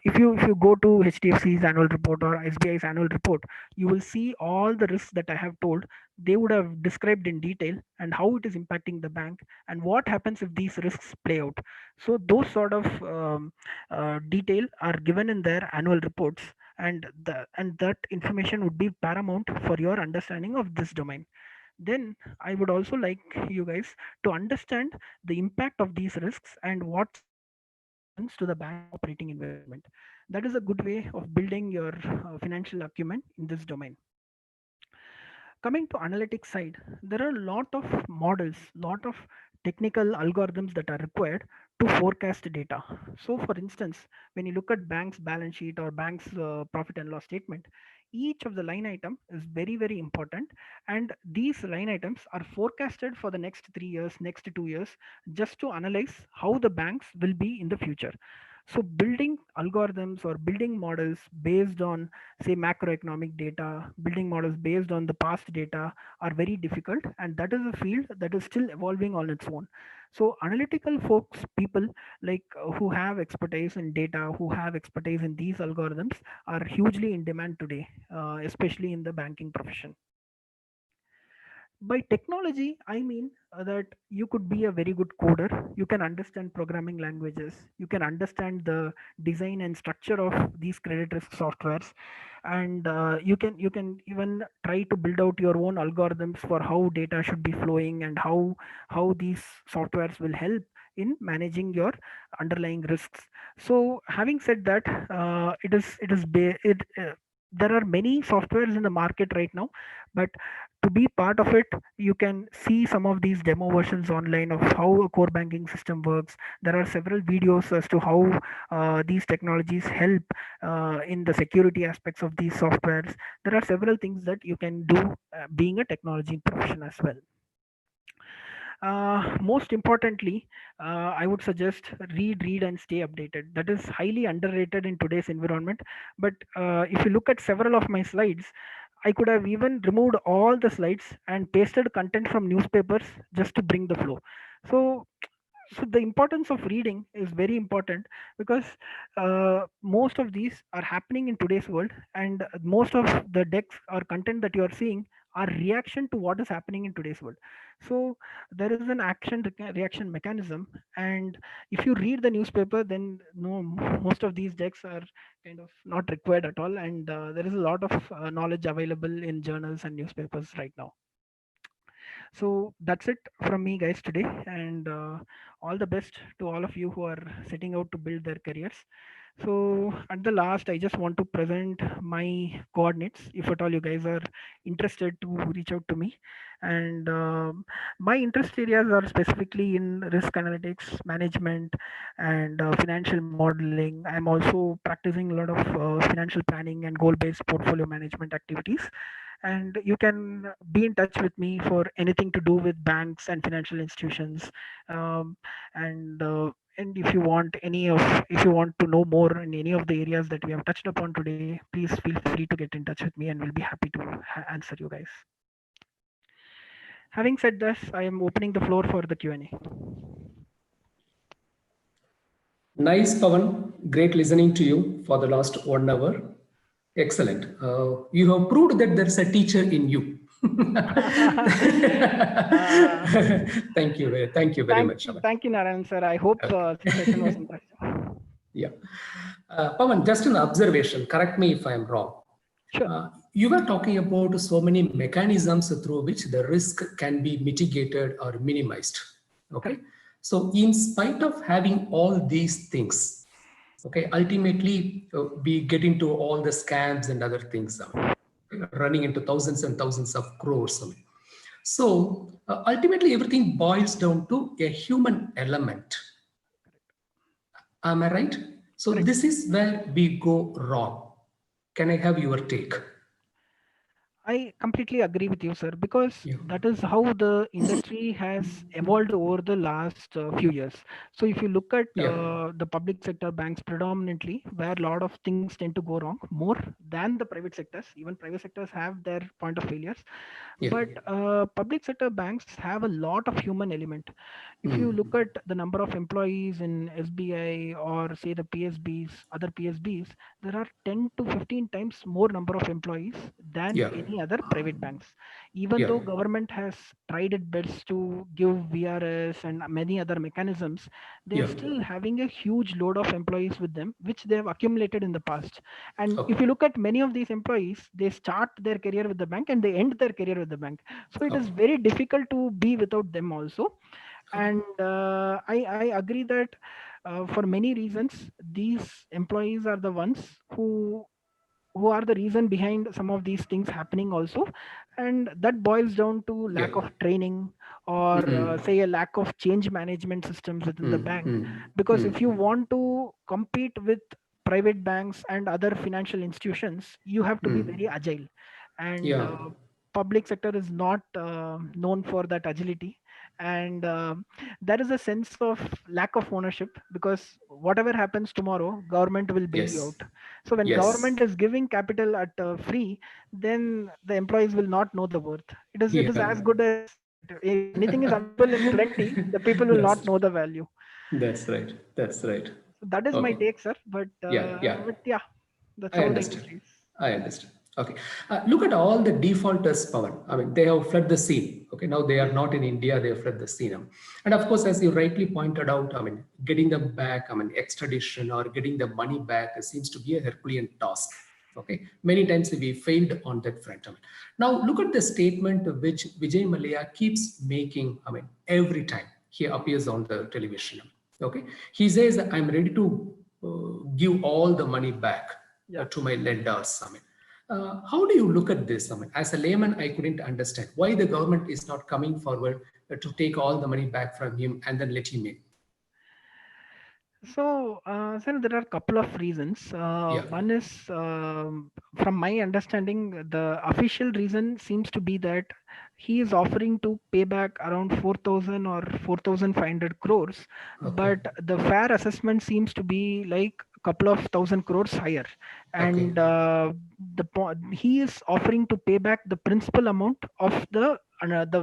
If you go to HDFC's annual report or SBI's annual report, you will see all the risks that I have told. They would have described in detail, and how it is impacting the bank, and what happens if these risks play out. So those sort of detail are given in their annual reports, and that information would be paramount for your understanding of this domain. Then I would also like you guys to understand the impact of these risks and what sort of risks it presents to the bank's operating environment. That is a good way of building your financial acumen in this domain. Coming to analytics side, there are a lot of models, lot of technical algorithms that are required to forecast data. So for instance, when you look at bank's balance sheet or bank's profit and loss statement, each of the line item is very very important, and these line items are forecasted for the next 3 years, next 2 years, just to analyze how the banks will be in the future. So building algorithms or building models based on, say, macroeconomic data, building models based on the past data are very difficult, and that is a field that is still evolving on its own. So analytical folks, people like who have expertise in data, who have expertise in these algorithms, are hugely in demand today, especially in the banking profession. By technology, I mean that you could be a very good coder, you can understand programming languages, you can understand the design and structure of these credit risk softwares, and you can even try to build out your own algorithms for how data should be flowing and how these softwares will help in managing your underlying risks. So having said that, there are many softwares in the market right now, but to be part of it, you can see some of these demo versions online of how a core banking system works. There are several videos as to how these technologies help in the security aspects of these softwares. There are several things that you can do being a technology profession as well. Most importantly, I would suggest read and stay updated. That is highly underrated in today's environment. But if you look at several of my slides, I could have even removed all the slides and pasted content from newspapers just to bring the flow. So the importance of reading is very important, because most of these are happening in today's world, and most of the decks or content that you are seeing are reaction to what is happening in today's world. So there is an reaction mechanism, and if you read the newspaper, then no, most of these decks are kind of not required at all, and there is a lot of knowledge available in journals and newspapers right now. So that's it from me, guys, today, and all the best to all of you who are setting out to build their careers. So at the last, I just want to present my coordinates if at all you guys are interested to reach out to me. And my interest areas are specifically in risk analytics, management, and financial modeling. I'm also practicing a lot of financial planning and goal-based portfolio management activities, and you can be in touch with me for anything to do with banks and financial institutions. um, and if you want to know more in any of the areas that we have touched upon today, please feel free to get in touch with me, and we'll be happy to answer you guys. Having said this, I am opening the floor for the Q&A. Nice, Pavan. Great listening to you for the last 1 hour. Excellent. You have proved that there's a teacher in you. Thank you. Thank you very much. Thank you, Narayan sir. I hope the session was interesting. Yeah. Pavan, just an observation. Correct me if I'm wrong. Sure. You were talking about so many mechanisms through which the risk can be mitigated or minimized. Okay. So in spite of having all these things, okay, ultimately we get into all the scams and other things, running into thousands and thousands of crores. So ultimately everything boils down to a human element. Am I right? So Correct. this is where we go wrong. Can I have your take? I completely agree with you, sir, because that is how the industry has evolved over the last few years. So if you look at the public sector banks predominantly, where a lot of things tend to go wrong more than the private sectors, even private sectors have their point of failures. But public sector banks have a lot of human element. If you look at the number of employees in SBI or say the PSBs, other PSBs, there are 10 to 15 times more number of employees than any other private banks. Even though government has tried its best to give VRS and many other mechanisms, they are still having a huge load of employees with them, which they have accumulated in the past. And if you look at many of these employees, they start their career with the bank and they end their career with the bank. So it is very difficult to be without them also. And I agree that for many reasons, these employees are the ones who are the reason behind some of these things happening also. And that boils down to lack of training, or say a lack of change management systems within the bank. Because if you want to compete with private banks and other financial institutions, you have to be very agile. And public sector is not known for that agility. And there is a sense of lack of ownership, because whatever happens tomorrow, government will bail you out. So when government is giving capital at free, then the employees will not know the worth. It is as good as, if anything is available in plenty, the people will not know the value. That's right. That's right. So that is my take, sir. But yeah, that's I how the understand. industry is. I understand. Okay. Look at all the defaulters, Pavan. I mean, they have fled the scene. Okay. Now they are not in India. They have fled the scene. And of course, as you rightly pointed out, I mean, getting them back, I mean, extradition or getting the money back seems to be a Herculean task. Okay. Many times we failed on that front. I mean, now look at the statement which Vijay Mallya keeps making. I mean, every time he appears on the television. Okay. He says, I'm ready to give all the money back to my lenders. I mean, how do you look at this? I mean, as a layman, I couldn't understand why the government is not coming forward to take all the money back from him and then let him in. So, sir, there are a couple of reasons. One is, from my understanding, the official reason seems to be that he is offering to pay back around 4,000 or 4,500 crores, but the fair assessment seems to be like a couple of thousand crores higher. And he is offering to pay back the principal amount of the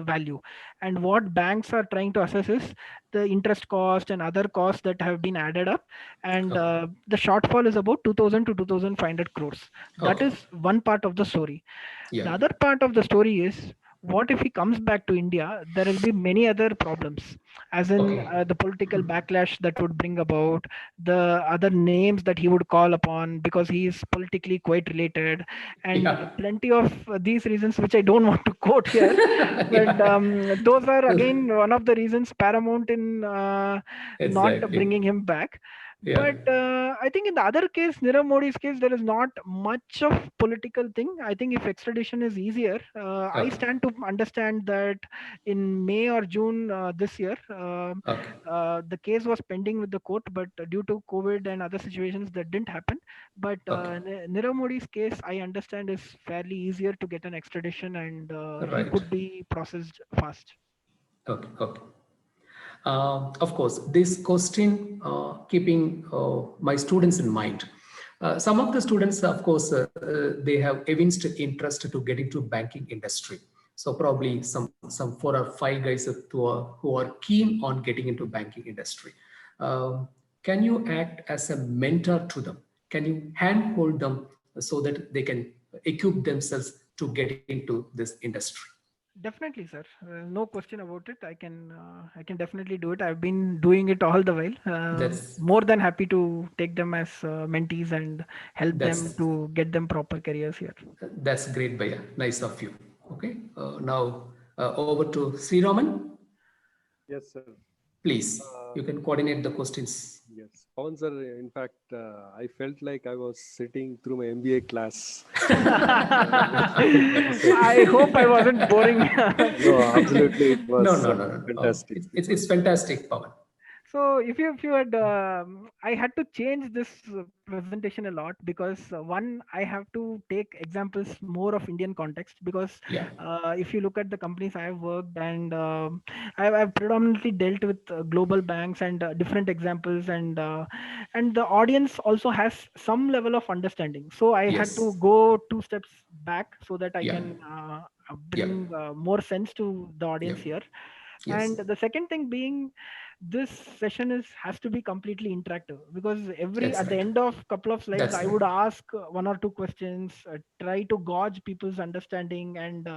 value. And what banks are trying to assess is the interest cost and other costs that have been added up, and the shortfall is about 2,000 to 2,500 crores. That is one part of the story. The other part of the story is, what if he comes back to India? There will be many other problems, as in the political backlash that would bring about, the other names that he would call upon because he is politically quite related, and plenty of these reasons which I don't want to quote here. But those are again one of the reasons paramount in not bringing him back. But I think in the other case, Nirav Modi's case, there is not much of political thing. I think if extradition is easier, I stand to understand that in May or June this year, the case was pending with the court, but due to COVID and other situations, that didn't happen. But Nirav Modi's case, I understand, is fairly easier to get an extradition, and he could be processed fast. Okay. Of course, this question keeping my students in mind. Some of the students, of course, they have evinced interest to get into banking industry. So probably some 4 or 5 guys who are keen on getting into banking industry. Can you act as a mentor to them? Can you handhold them so that they can equip themselves to get into this industry? Definitely, sir. No question about it. I can definitely do it. I've been doing it all the while. More than happy to take them as mentees and help them to get them proper careers here. That's great, Bhaiya. Nice of you. Okay. Now over to Sri Raman. Yes, sir. Please, you can coordinate the questions. Yes, Pavan sir, in fact, I felt like I was sitting through my MBA class. I hope I wasn't boring. No, absolutely, it was no. fantastic. It's fantastic, Pavan. So if you had, I had to change this presentation a lot because one, I have to take examples more of Indian context, because if you look at the companies I have worked, and I've predominantly dealt with global banks and different examples, and the audience also has some level of understanding. So I had to go 2 steps back so that I can bring more sense to the audience here. And the second thing being, this session has to be completely interactive, because at the end of couple of slides, I would ask 1 or 2 questions, try to gauge people's understanding, and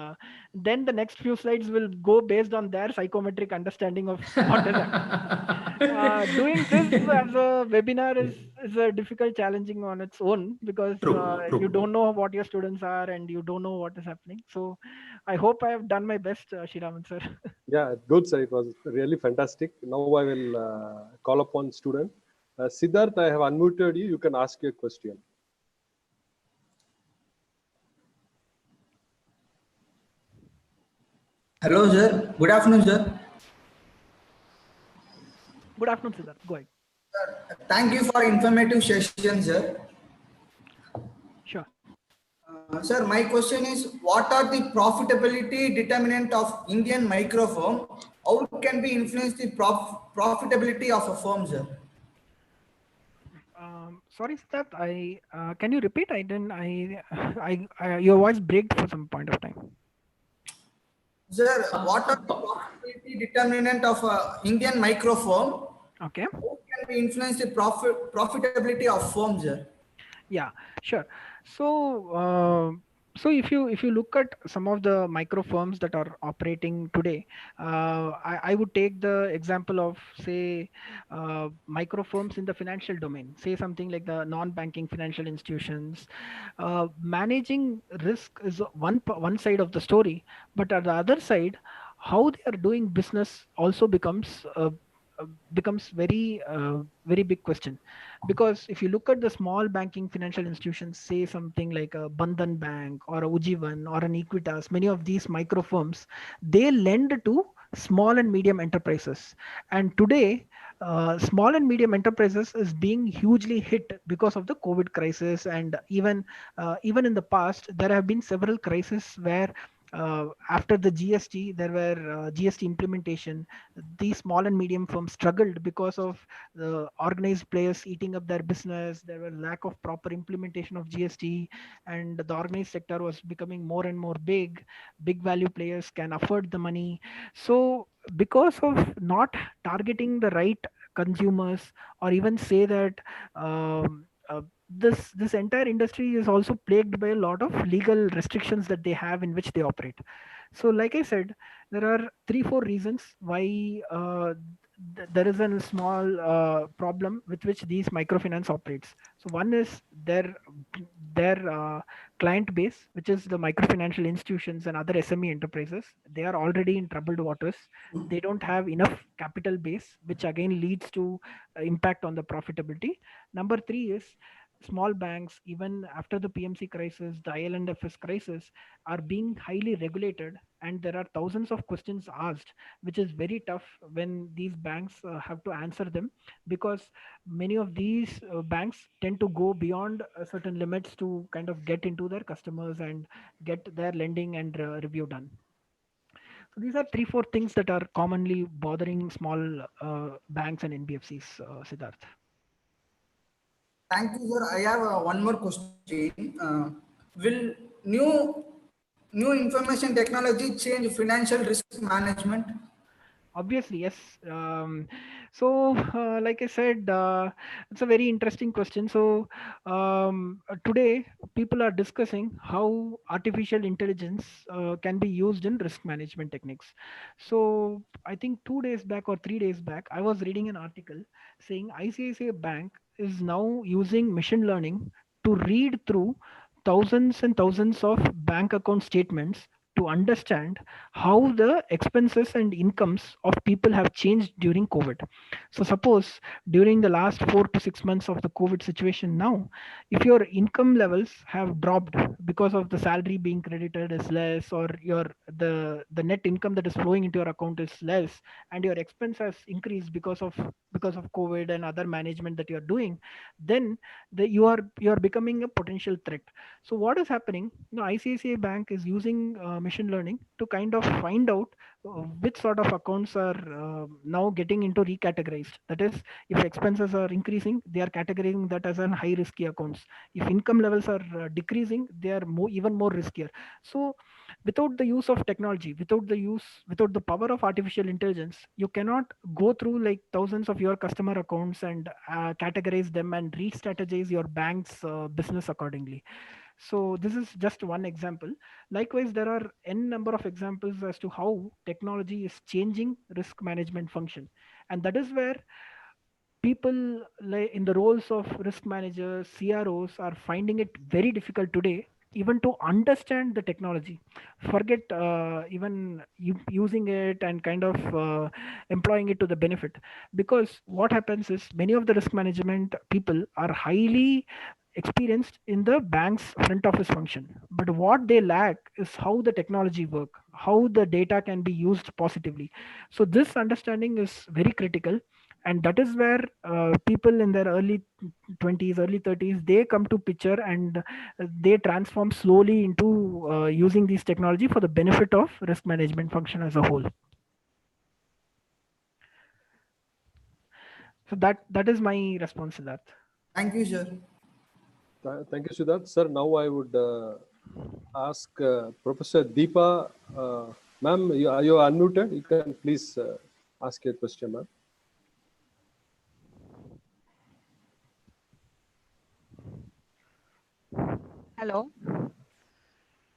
then the next few slides will go based on their psychometric understanding of what is happening. Doing this as a webinar is a difficult, challenging on its own, because you don't know what your students are and you don't know what is happening. So I hope I have done my best, Shiraman sir. Yeah, good sir. It was really fantastic. Now I will call upon student. Siddharth, I have unmuted you. You can ask your question. Hello, sir. Good afternoon, sir. Good afternoon, Siddharth. Go ahead. Thank you for informative session, sir. Sure. Sir, my question is, what are the profitability determinant of Indian micro firm? How it can be influence the profitability of a firm, sir? Sorry, Siddharth. Can you repeat? I didn't. Your voice breaked for some point of time. Sir, what are the profitability determinant of a Indian micro firm? Okay. How can we influence the profitability of firms, sir? Yeah, sure. So if you look at some of the micro firms that are operating today, I would take the example of, say, micro firms in the financial domain, say something like the non-banking financial institutions. Managing risk is one side of the story, but at the other side, how they are doing business also becomes very big question. Because if you look at the small banking financial institutions, say something like a Bandhan Bank or a Ujivan or an Equitas, many of these micro firms, they lend to small and medium enterprises. And today, small and medium enterprises is being hugely hit because of the COVID crisis. And even in the past, there have been several crises where after the GST, there were GST implementation. These small and medium firms struggled because of the organized players eating up their business. There were lack of proper implementation of GST, and the organized sector was becoming more and more big. Big value players can afford the money. So because of not targeting the right consumers, or even say that this entire industry is also plagued by a lot of legal restrictions that they have in which they operate. So like I said, there are 3 4 reasons why there is a small problem with which these microfinance operates. So one is their client base, which is the microfinancial institutions and other SME enterprises. They are already in troubled waters. They don't have enough capital base, which again leads to impact on the profitability. Number three is small banks, even after the PMC crisis, the IL&FS crisis, are being highly regulated, and there are thousands of questions asked, which is very tough when these banks have to answer them, because many of these banks tend to go beyond certain limits to kind of get into their customers and get their lending and review done. So these are 3 4 things that are commonly bothering small banks and NBFCs, Siddharth. Thank you, sir. I have one more question. Will new information technology change financial risk management? Obviously, yes. Like I said, it's a very interesting question. So today people are discussing how artificial intelligence can be used in risk management techniques. So I think 2 days back or 3 days back, I was reading an article saying ICICI Bank is now using machine learning to read through thousands and thousands of bank account statements to understand how the expenses and incomes of people have changed during COVID. So suppose during the last 4 to 6 months of the COVID situation now, if your income levels have dropped because of the salary being credited is less, or the net income that is flowing into your account is less, and your expense has increased because of COVID and other management that you're doing, then you are becoming a potential threat. So what is happening? ICICI Bank is using machine learning to kind of find out which sort of accounts are now getting into recategorized. That is, if expenses are increasing, they are categorizing that as an high risky accounts. If income levels are decreasing, they are even more riskier. So without the use of technology, without the power of artificial intelligence, you cannot go through like thousands of your customer accounts and categorize them and re-strategize your bank's business accordingly. So this is just one example. Likewise, there are n number of examples as to how technology is changing risk management function. And that is where people in the roles of risk managers, CROs, are finding it very difficult today even to understand the technology. Forget even using it and kind of employing it to the benefit. Because what happens is, many of the risk management people are highly experienced in the bank's front office function, but what they lack is how the technology work, how the data can be used positively. So this understanding is very critical, and that is where people in their early 20s, early 30s, they come to picture, and they transform slowly into using these technology for the benefit of risk management function as a whole. So that is my response to that. Thank you, sir. Thank you, Siddharth. Sir, now I would ask Professor Deepa. Ma'am, you are unmuted. You can please ask your question, ma'am. Hello.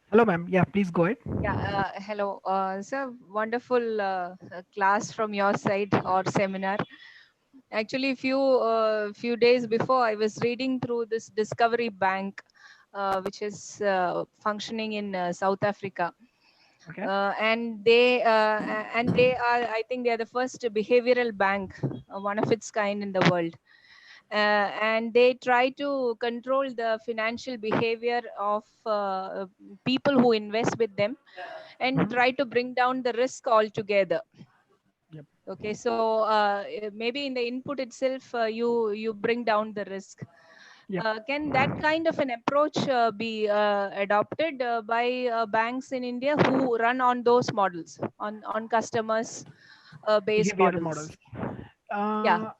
Hello, ma'am. Yeah, please go ahead. Yeah. Hello. Sir, wonderful class from your side or seminar. Actually, few days before, I was reading through this Discovery Bank, which is functioning in South Africa. Okay. And they are, I think they are the first behavioral bank, one of its kind in the world. And they try to control the financial behavior of people who invest with them, and try to bring down the risk altogether. Yep. Okay, so maybe in the input itself, you bring down the risk. Yep. Can that kind of an approach be adopted by banks in India who run on those models, on customers based Behavioral models? Yeah.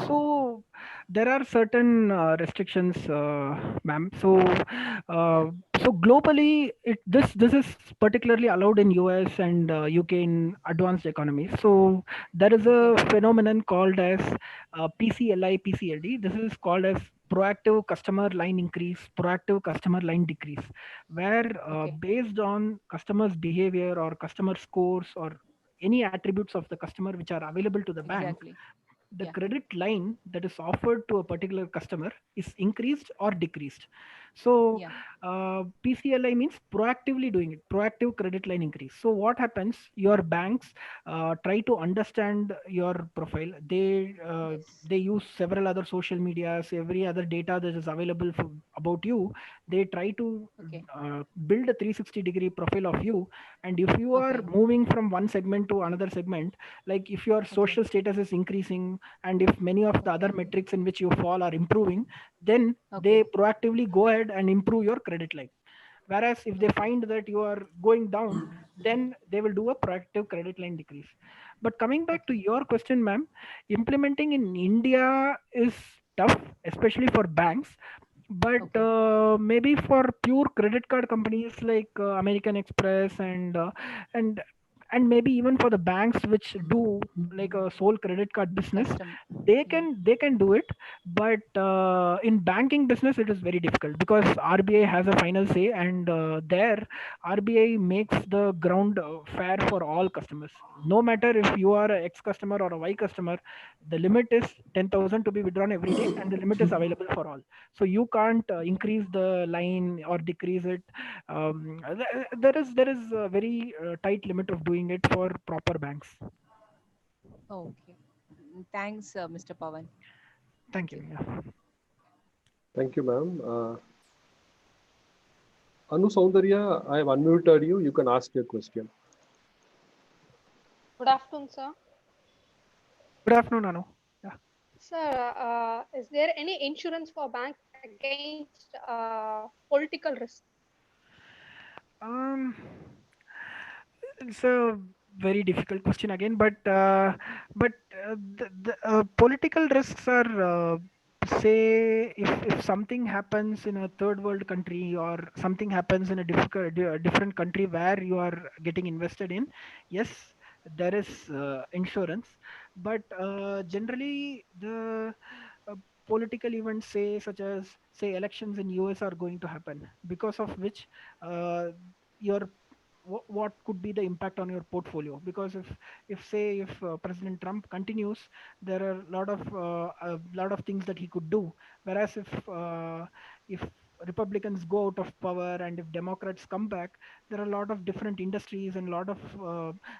So there are certain restrictions, ma'am. So globally, this is particularly allowed in US and UK in advanced economies. So there is a phenomenon called as PCLI, PCLD. This is called as proactive customer line increase, proactive customer line decrease, where based on customers' behavior or customer scores or any attributes of the customer which are available to the bank, Exactly. the Yeah. credit line that is offered to a particular customer is increased or decreased. So Yeah. PCLI means proactively doing it, proactive credit line increase. So what happens? Your banks try to understand your profile. They use several other social medias, every other data that is available about you. They try to build a 360-degree profile of you. And if you are moving from one segment to another segment, like if your social status is increasing, and if many of the other metrics in which you fall are improving, then they proactively go ahead and improve your credit line. Whereas if they find that you are going down, then they will do a proactive credit line decrease. But coming back to your question, ma'am, implementing in India is tough, especially for banks. But maybe for pure credit card companies like American Express and and maybe even for the banks which do like a sole credit card business, they can do it. But in banking business it is very difficult, because RBI has a final say, and there RBI makes the ground fair for all customers. No matter if you are a X customer or a Y customer, the limit is 10,000 to be withdrawn every day, and the limit is available for all. So you can't increase the line or decrease it. There is a very tight limit of doing it for proper banks. Okay. Thanks, Mr. Pavan. Thank you. Yeah. Thank you, ma'am. Anu Soundarya, I have unmuted you. You can ask your question. Good afternoon, sir. Good afternoon, Anu. Yeah. Sir, is there any insurance for banks against political risk? It's a very difficult question again, but political risks are say if something happens in a third world country, or something happens in a different country where you are getting invested in, yes, there is insurance. But generally the political events, say such as say elections in US are going to happen, because of which your what could be the impact on your portfolio. Because if President Trump continues, there are a lot of things that he could do. Whereas if Republicans go out of power and if Democrats come back, there are a lot of different industries and a lot of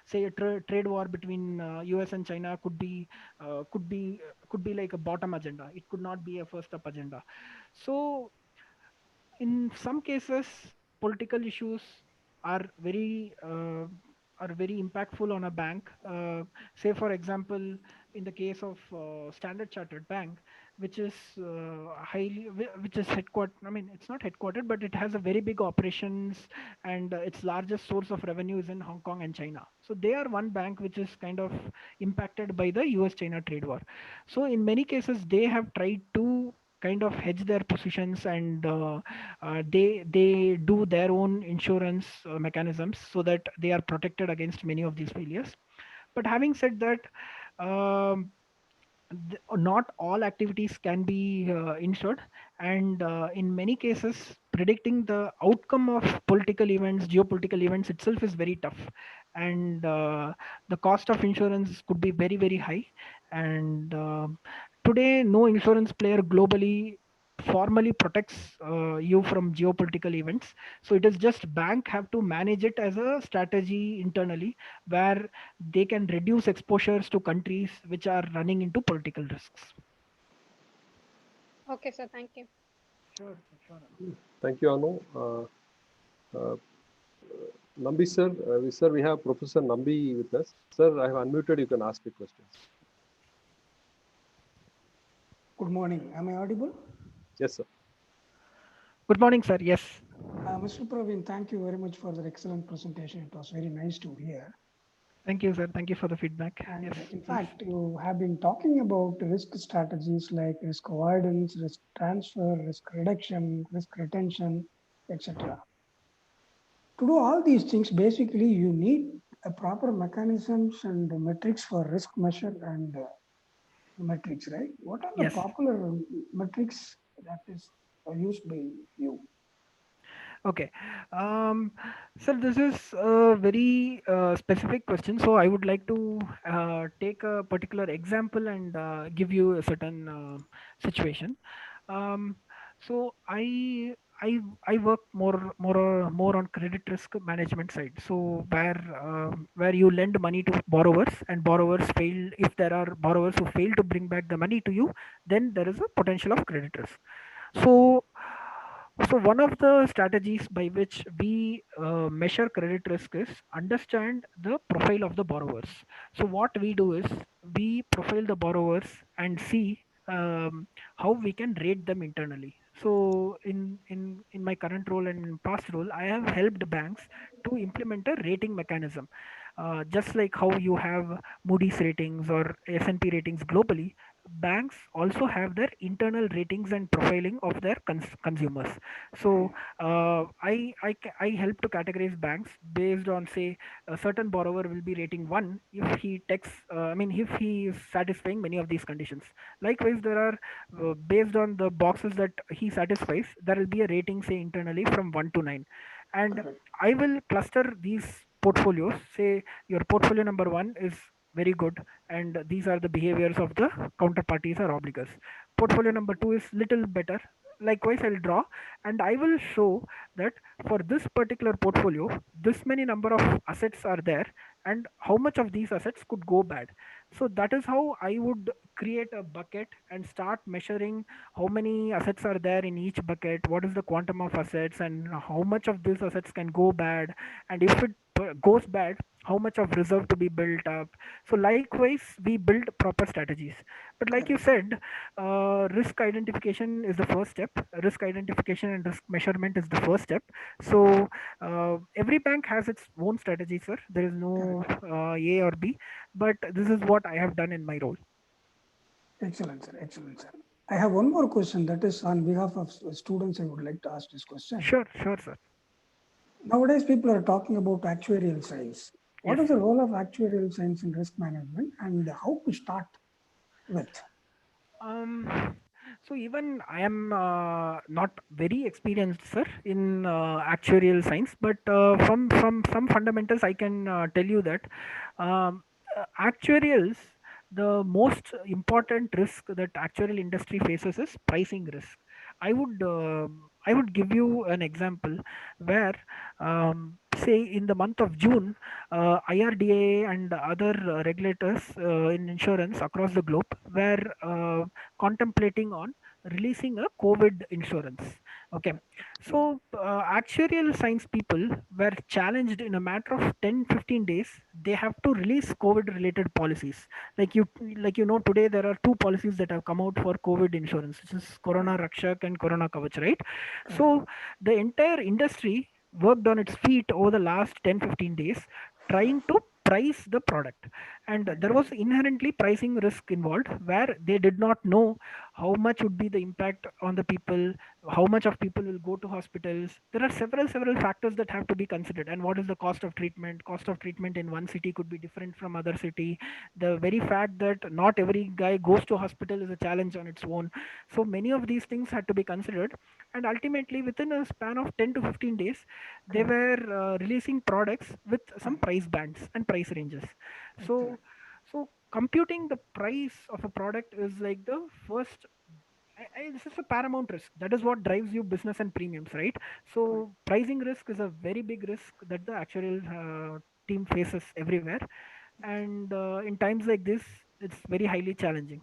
say a trade war between US and China could be like a bottom agenda. It could not be a first up agenda. So in some cases, political issues are very impactful on a bank. Say, for example, in the case of Standard Chartered Bank, which is which is headquartered. I mean, it's not headquartered, but it has a very big operations, and its largest source of revenue is in Hong Kong and China. So they are one bank which is kind of impacted by the US-China trade war. So in many cases, they have tried to kind of hedge their positions and they do their own insurance mechanisms so that they are protected against many of these failures. But having said that, um, not all activities can be insured, and in many cases predicting the outcome of political events, geopolitical events itself is very tough, and the cost of insurance could be very very high. And today no insurance player globally formally protects you from geopolitical events. So it is just bank have to manage it as a strategy internally, where they can reduce exposures to countries which are running into political risks. Okay, sir. Thank you. Sure. Thank you, Anu. Nambi sir, we have Professor Nambi with us. Sir, I have unmuted. You can ask your questions. Good morning. Am I audible? Yes, sir. Good morning, sir. Yes. Mr. Praveen, thank you very much for the excellent presentation. It was very nice to hear. Thank you, sir. Thank you for the feedback. And yes. in fact, you have been talking about risk strategies like risk avoidance, risk transfer, risk reduction, risk retention, etc. To do all these things, basically, you need a proper mechanisms and metrics for risk measure and metrics, right? What are the Yes. popular metrics that is used by you? Okay. Sir, this is a very specific question. So I would like to take a particular example and give you a certain situation. So I work more on credit risk management side. So where you lend money to borrowers and borrowers fail, if there are borrowers who fail to bring back the money to you, then there is a potential of credit risk. So one of the strategies by which we measure credit risk is understand the profile of the borrowers. So what we do is we profile the borrowers and see how we can rate them internally. So in my current role and in past role, I have helped banks to implement a rating mechanism. Just like how you have Moody's ratings or S&P ratings globally, banks also have their internal ratings and profiling of their consumers. So I help to categorize banks based on, say, a certain borrower will be rating 1 if he takes if he is satisfying many of these conditions. Likewise, there are based on the boxes that he satisfies, there will be a rating, say, internally from 1 to 9, and I will cluster these portfolios. Say your portfolio number 1 is very good, and these are the behaviors of the counterparties or obligors. Portfolio number 2 is little better. Likewise, I'll draw and I will show that for this particular portfolio, this many number of assets are there, and how much of these assets could go bad. So that is how I would create a bucket and start measuring how many assets are there in each bucket, what is the quantum of assets, and how much of these assets can go bad, and if it goes bad, how much of reserve to be built up. So likewise, we build proper strategies. But like you said, risk identification is the first step. Risk identification and risk measurement is the first step. So every bank has its own strategy, sir. There is no A or B, but this is what I have done in my role. Excellent, sir. Excellent, sir. I have one more question that is on behalf of students. I would like to ask this question. Sure, sir. Nowadays, people are talking about actuarial science. What is the role of actuarial science in risk management, and how to start with? So even I am not very experienced, sir, in actuarial science, but from some fundamentals, I can tell you that actuarials, the most important risk that actuarial industry faces is pricing risk. I would I would give you an example where, say, in the month of June, IRDA and other regulators in insurance across the globe were contemplating on releasing a COVID insurance. Okay, so actuarial science people were challenged in a matter of 10-15 days. They have to release COVID related policies. Like today there are two policies that have come out for COVID insurance, which is Corona Rakshak and Corona Kavach, right? So the entire industry worked on its feet over the last 10-15 days trying to price the product, and there was inherently pricing risk involved where they did not know how much would be the impact on the people, how much of people will go to hospitals. There are several factors that have to be considered, and what is the cost of treatment in one city could be different from other city. The very fact that not every guy goes to hospital is a challenge on its own. So many of these things had to be considered, and ultimately within a span of 10 to 15 days they were releasing products with some price bands and price ranges. So computing the price of a product is like the first, this is a paramount risk. That is what drives you business and premiums, right? So pricing risk is a very big risk that the actuarial team faces everywhere, and in times like this it's very highly challenging.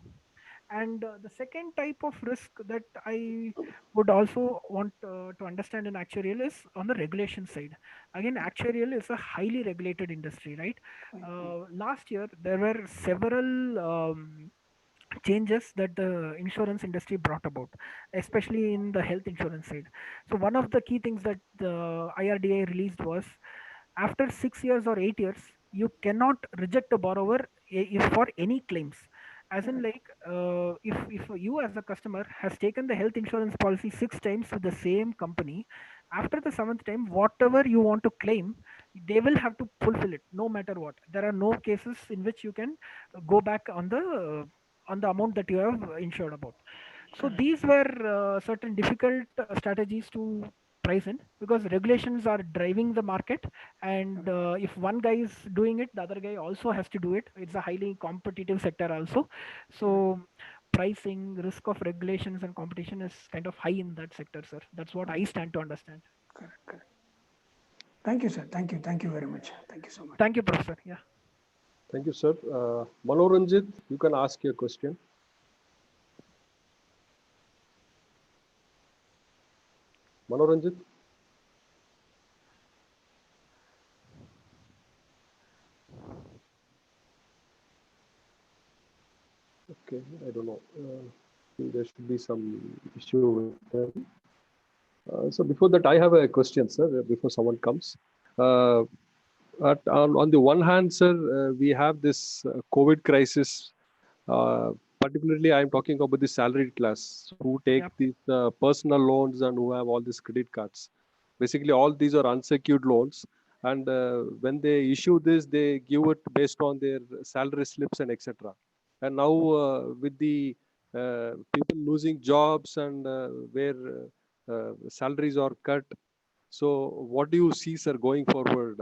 And the second type of risk that I would also want to understand in actuarial is on the regulation side. Again, actuarial is a highly regulated industry, right? Last year there were several changes that the insurance industry brought about, especially in the health insurance side. So one of the key things that the IRDA released was, after 6 years or 8 years, you cannot reject a borrower if for any claims. As in, like, if you as a customer has taken the health insurance policy 6 times with the same company, after the seventh time, whatever you want to claim, they will have to fulfill it no matter what. There are no cases in which you can go back on the amount that you have insured about. So these were certain difficult strategies to price in, because regulations are driving the market, and if one guy is doing it, the other guy also has to do it. It's a highly competitive sector also. So pricing, risk of regulations and competition is kind of high in that sector, sir. That's what I stand to understand. Correct. Thank you, sir. Thank you very much. Thank you so much. Thank you, Professor. Yeah. Thank you, sir. Manoranjit, you can ask your question. Manoranjit? Okay, I don't know. There should be some issue with them. So before that, I have a question, sir, before someone comes. On the one hand, sir, we have this COVID crisis. Particularly, I'm talking about the salaried class who take these personal loans and who have all these credit cards. Basically, all these are unsecured loans. And when they issue this, they give it based on their salary slips and etc. And now with the people losing jobs and where salaries are cut. So what do you see, sir, going forward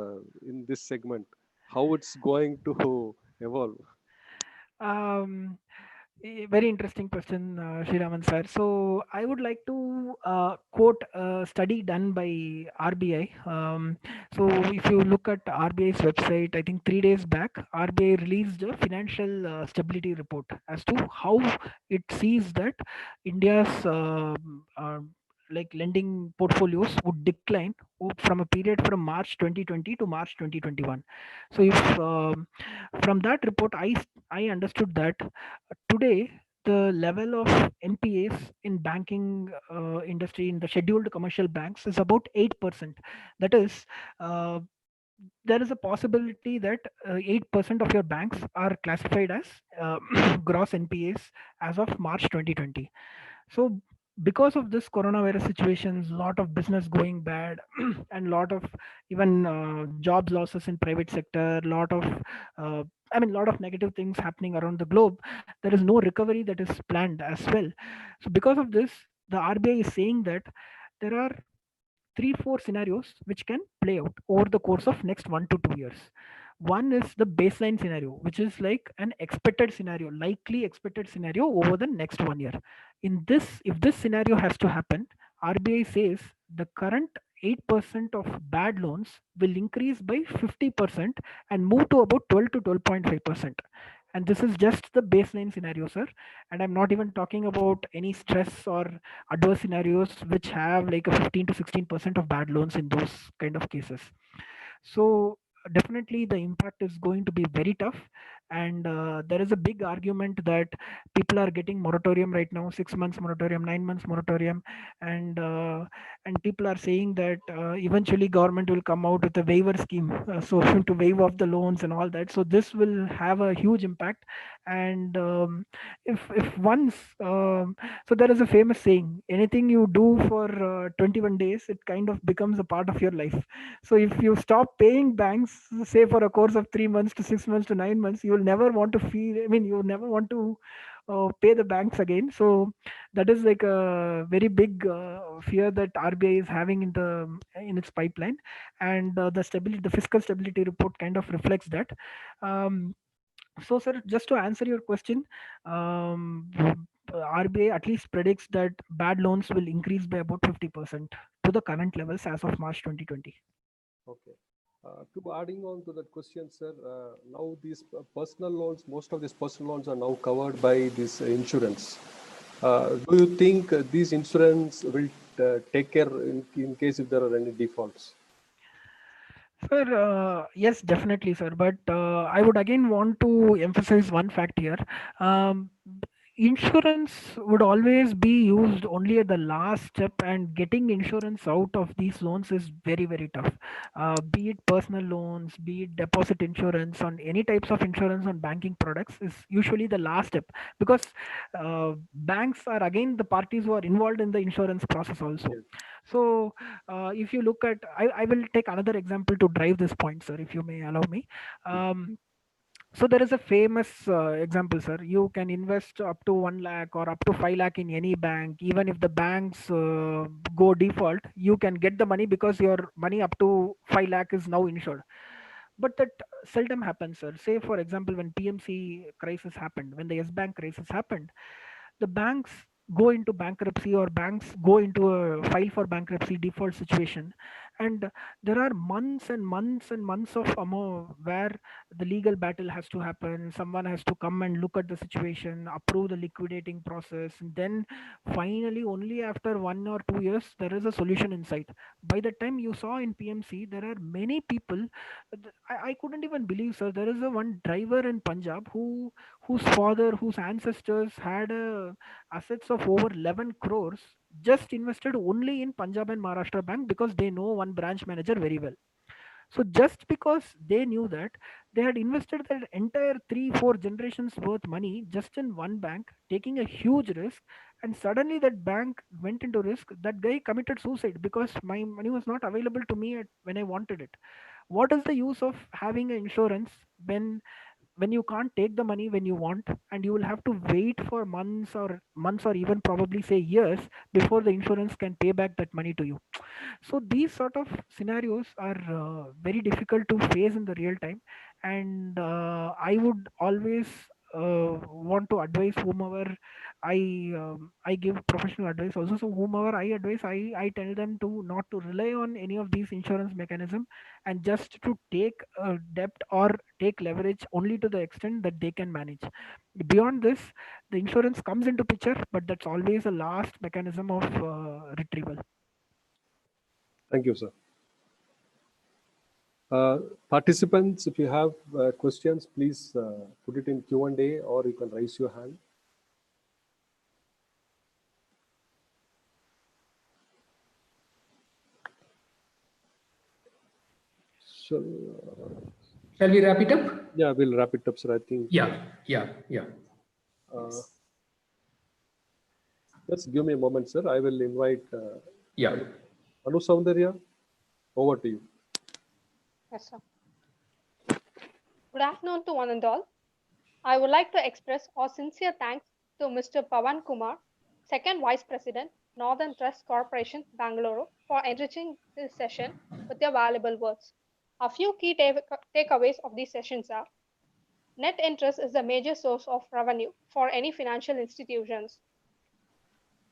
in this segment? How it's going to evolve? Very interesting question, Sriraman sir. So I would like to quote a study done by RBI. So if you look at RBI's website, I think 3 days back, RBI released a financial stability report as to how it sees that India's like lending portfolios would decline from a period from March 2020 to March 2021. So if from that report, I understood that today the level of NPAs in banking industry in the scheduled commercial banks is about 8%. That is, there is a possibility that 8% of your banks are classified as gross NPAs as of March 2020. So because of this coronavirus situations, lot of business going bad and lot of even jobs losses in private sector, lot of lot of negative things happening around the globe, there is no recovery that is planned as well. So because of this, the RBI is saying that there are 3-4 scenarios which can play out over the course of next 1 to 2 years. One is the baseline scenario, which is like an expected scenario, likely expected scenario over the next 1 year. In this, if this scenario has to happen, RBI says the current 8% of bad loans will increase by 50% and move to about 12 to 12.5%. And this is just the baseline scenario, sir. And I'm not even talking about any stress or adverse scenarios which have like a 15 to 16% of bad loans in those kind of cases. So definitely the impact is going to be very tough. And there is a big argument that people are getting moratorium right now, 6 months moratorium, 9 months moratorium, and people are saying that eventually government will come out with a waiver scheme, so to waive off the loans and all that. So this will have a huge impact. And if once so there is a famous saying, anything you do for 21 days, it kind of becomes a part of your life. So if you stop paying banks, say for a course of 3 months to 6 months to 9 months, you will never want to feel, I mean, you never want to pay the banks again. So that is like a very big fear that RBI is having in its pipeline. And the fiscal stability report kind of reflects that. So sir, just to answer your question, RBI at least predicts that bad loans will increase by about 50% to the current levels as of March 2020. Okay. To adding on to that question, sir, now these personal loans, most of these personal loans are now covered by this insurance. Do you think these insurance will take care in case if there are any defaults? Sir, yes, definitely, sir. But I would again want to emphasize one fact here. Um, Insurance would always be used only at the last step, and getting insurance out of these loans is very, very tough. Be it personal loans, be it deposit insurance, on any types of insurance on banking products is usually the last step, because banks are again the parties who are involved in the insurance process also. Yes. So if you look at, I will take another example to drive this point, sir, if you may allow me. So there is a famous example, sir. You can invest up to 1 lakh or up to 5 lakh in any bank. Even if the banks go default, you can get the money because your money up to 5 lakh is now insured. But that seldom happens, sir. Say, for example, when PMC crisis happened, when the S Bank crisis happened, the banks go into bankruptcy, or banks go into a file for bankruptcy default situation. And there are months and months and months of where the legal battle has to happen. Someone has to come and look at the situation, approve the liquidating process, and then finally only after 1 or 2 years there is a solution in sight. By the time you saw in PMC, there are many people, I couldn't even believe, sir. There is a one driver in Punjab whose father, whose ancestors had assets of over 11 crores, just invested only in Punjab and Maharashtra Bank because they know one branch manager very well. So just because they knew that, they had invested their entire 3 4 generations worth money just in one bank, taking a huge risk, and suddenly that bank went into risk. That guy committed suicide because my money was not available to me when I wanted it. What is the use of having an insurance when you can't take the money when you want, and you will have to wait for months or even probably say years before the insurance can pay back that money to you? So these sort of scenarios are very difficult to face in the real time. And I would always want to advise whomever I give professional advice also. So whomever I advise, I tell them to not to rely on any of these insurance mechanism, and just to take debt or take leverage only to the extent that they can manage. Beyond this, the insurance comes into picture, but that's always a last mechanism of retrieval. Thank you, sir. Participants, if you have questions, please put it in Q&A, or you can raise your hand. Shall we wrap it up? Yeah, we'll wrap it up, sir. I think. Yeah. Just give me a moment, sir. I will invite. Anu Soundarya, over to you. Yes, sir. Good afternoon to one and all. I would like to express our sincere thanks to Mr. Pavan Kumar, Second Vice President, Northern Trust Corporation, Bengaluru, for enriching this session with their valuable words. A few key takeaways of these sessions are: net interest is the major source of revenue for any financial institutions.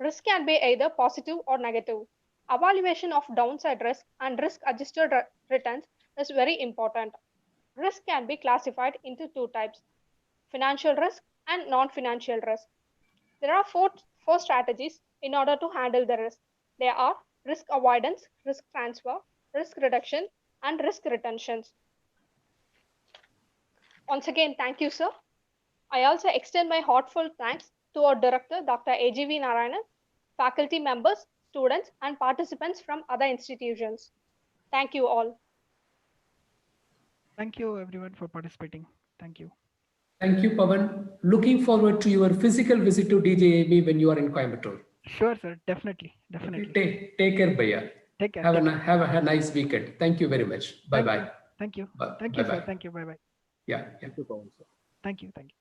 Risk can be either positive or negative. Evaluation of downside risk and risk-adjusted returns is very important. Risk can be classified into two types: financial risk and non-financial risk. There are four strategies in order to handle the risk. They are risk avoidance, risk transfer, risk reduction, and risk retentions. Once again, thank you, sir. I also extend my heartfelt thanks to our director, Dr. AGV Narayanan, faculty members, students, and participants from other institutions. Thank you all. Thank you everyone for participating. Thank you. Thank you, Pavan. Looking forward to your physical visit to DJAB when you are in Coimbatore. Sure, sir. Definitely. Definitely. Take care, Bhaiya. Take care. Have a nice weekend. Thank you very much. Bye-bye. Thank you. Bye. Thank you, Bye-bye. sir. Thank you. Bye-bye. Yeah. Thank you, Pawan, sir. Thank you. Thank you.